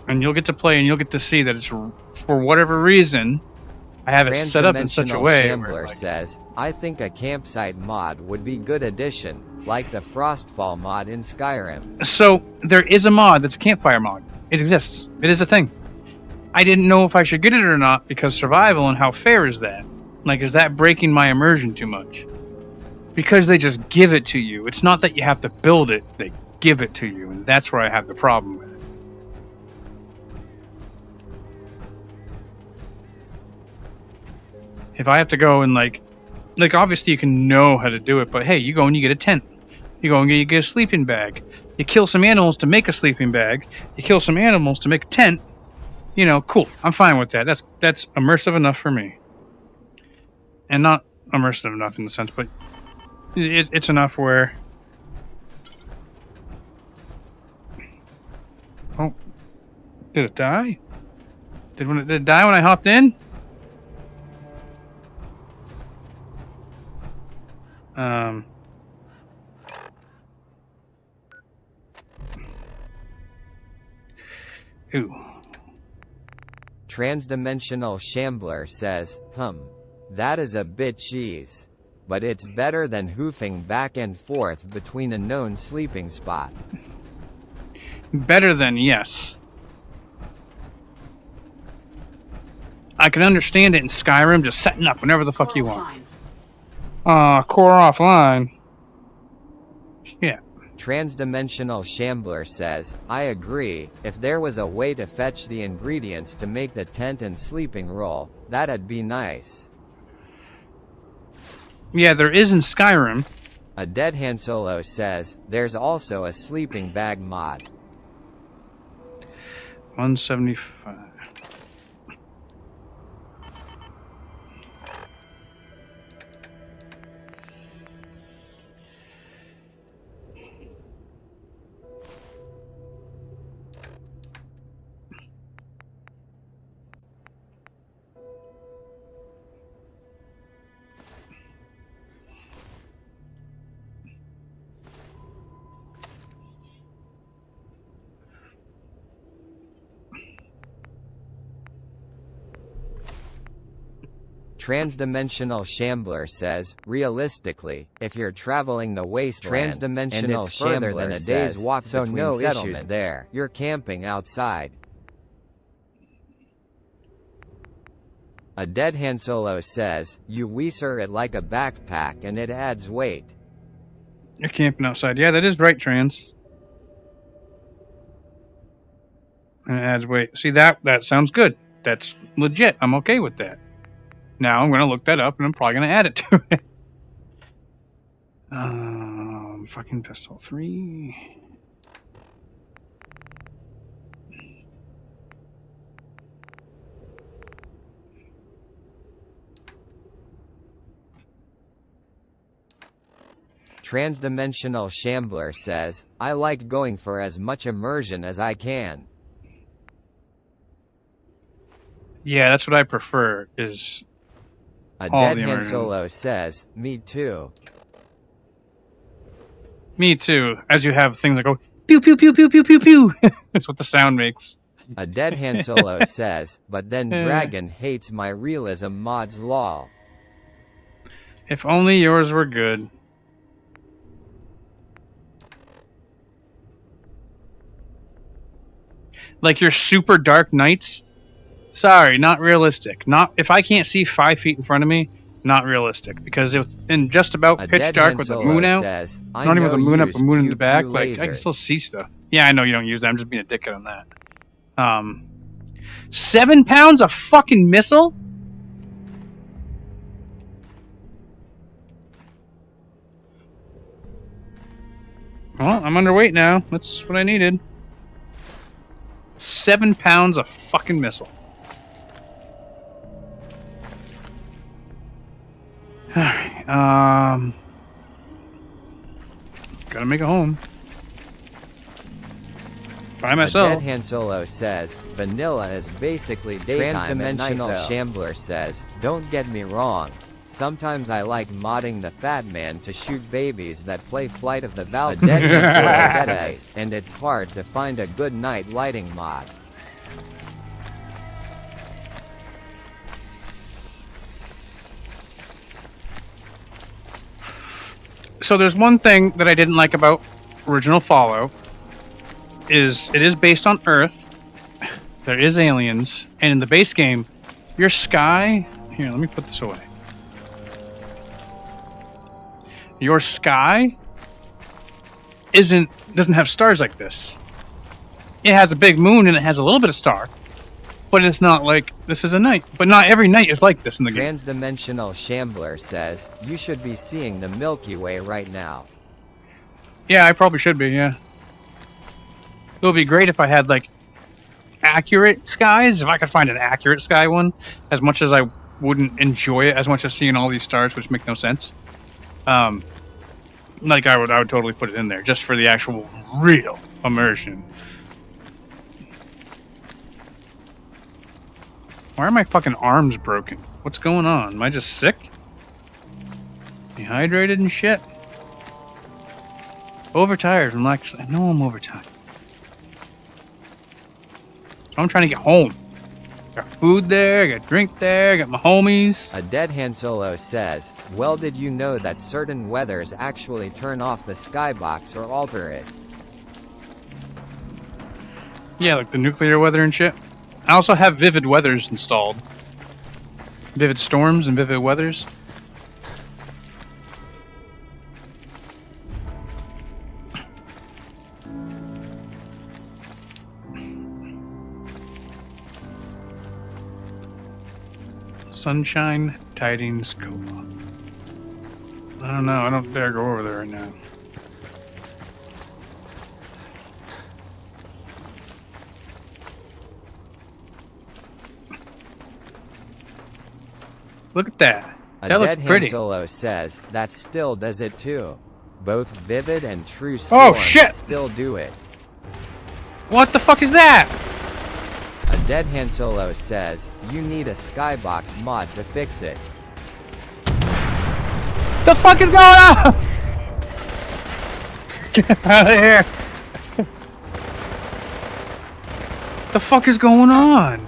And you'll get to play and you'll get to see that it's, for whatever reason, I have it set up in such a way. Shambler says, I think a campsite mod would be good addition, like the Frostfall mod in Skyrim. So, there is a mod that's a campfire mod. It exists. It is a thing. I didn't know if I should get it or not because survival and how fair is that? Like, is that breaking my immersion too much? Because they just give it to you. It's not that you have to build it, they give it to you, and that's where I have the problem with it. If I have to go and like obviously you can know how to do it, but hey, you go and you get a tent. You go and you get a sleeping bag. You kill some animals to make a sleeping bag. You kill some animals to make a tent. You know, cool. I'm fine with that. That's immersive enough for me. And not immersive enough in the sense, but it's enough where... Oh. Did it die? Did it die when I hopped in? Ooh. Transdimensional Shambler says, that is a bit cheese. But it's better than hoofing back and forth between a known sleeping spot. Better than, yes. I can understand it in Skyrim, just setting up whenever the fuck you want. Core offline. Yeah. Transdimensional Shambler says, I agree, if there was a way to fetch the ingredients to make the tent and sleeping roll, that'd be nice. Yeah, there is in Skyrim. A Dead Han Solo says, there's also a sleeping bag mod. 175. Transdimensional Shambler says, realistically, if you're traveling the wasteland, and it's further than a day's walk so between no issues there, you're camping outside. A Dead Han Solo says, you weeser it like a backpack and it adds weight. You're camping outside. Yeah, that is right, Trans. And it adds weight. See, that sounds good. That's legit. I'm okay with that. Now I'm going to look that up and I'm probably going to add it to it. Fucking pistol 3. Transdimensional Shambler says, I like going for as much immersion as I can. Yeah, that's what I prefer, is A All dead the Han immersion. Solo says, "Me too." Me too. As you have things that go pew pew pew pew pew pew pew. That's what the sound makes. A dead Han Solo says, "But then Dragon hates my realism mods lol." If only yours were good. Like your super dark nights. Sorry, not realistic. Not if I can't see 5 feet in front of me. Not realistic, because it's in just about A pitch dead dark Han with the Solo moon out. says, "I Not even with the know moon up, use the moon in the pew back. pew Like I can lasers." still see stuff. Yeah, I know you don't use that. I'm just being a dickhead on that. 7 pounds of fucking missile. Well, I'm underweight now. That's what I needed. 7 pounds of fucking missile. Alright, gotta make a home. By A myself. dead Han Solo says, "Vanilla is basically daytime at night though." Shambler says, "Don't get me wrong. Sometimes I like modding the Fat Man to shoot babies that play Flight of the Valkyries." A dead Han Solo says, "And it's hard to find a good night lighting mod." So there's one thing that I didn't like about original Fallout is it is based on Earth. There is aliens, and in the base game, your sky. Here, let me put this away. Your sky doesn't have stars like this. It has a big moon and it has a little bit of star, but it's not like this is a night. But not every night is like this in the game. Transdimensional Shambler says, "You should be seeing the Milky Way right now." Yeah, I probably should be. Yeah, it would be great if I had like accurate skies. If I could find an accurate sky one, as much as I wouldn't enjoy it as much as seeing all these stars, which make no sense. Like I would totally put it in there just for the actual real immersion. Why are my fucking arms broken? What's going on? Am I just sick? Dehydrated and shit? Overtired. I'm like, I know I'm overtired. I'm trying to get home. Got food there, I got drink there, I got my homies. A dead Han Solo says, "Well, did you know that certain weathers actually turn off the skybox or alter it?" Yeah, like the nuclear weather and shit. I also have Vivid Weathers installed. Vivid Storms and Vivid Weathers. Sunshine Tidings Co-op. I don't know. I don't dare go over there right now. Look at that. A That looks dead pretty. Han Solo says, "That still does it too. Both Vivid and True Oh, Storms shit! still do it." What the fuck is that? A dead Han Solo says, "You need a skybox mod to fix it." The fuck is going on? Get out of here. The fuck is going on?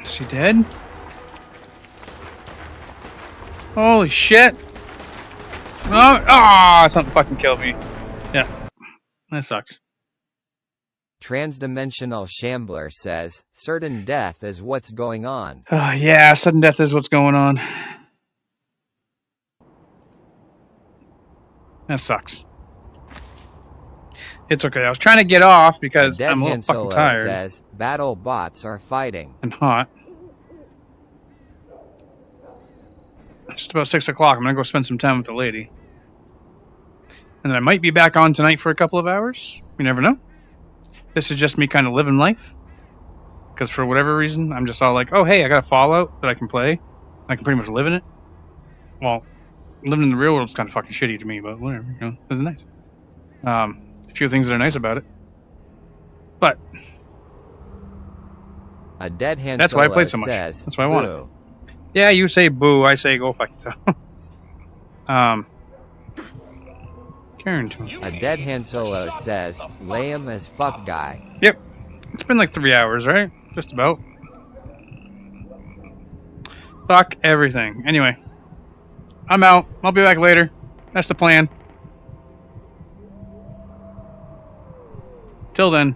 Is she dead? Holy shit. Oh, something fucking killed me. Yeah. That sucks. Transdimensional Shambler says, "Certain death is what's going on." Yeah, sudden death is what's going on. That sucks. It's okay. I was trying to get off because Dead I'm a Han little fucking Solo tired says, "Battle bots are fighting." and hot. It's just about 6 o'clock. I'm gonna go spend some time with the lady. And then I might be back on tonight for a couple of hours. You never know. This is just me kind of living life. Because for whatever reason, I'm just all like, oh, hey, I got a Fallout that I can play. I can pretty much live in it. Well, living in the real world is kind of fucking shitty to me, but whatever. You know, it's nice. A few things that are nice about it. But A dead hand that's why I Solo played so much. says, That's why I wanted. "Boo." Yeah, you say boo, I say go fuck yourself. Karen. A dead hand Solo says, lame as fuck guy. Yep. It's been like 3 hours, right? Just about. Fuck everything. Anyway. I'm out. I'll be back later. That's the plan. Till then.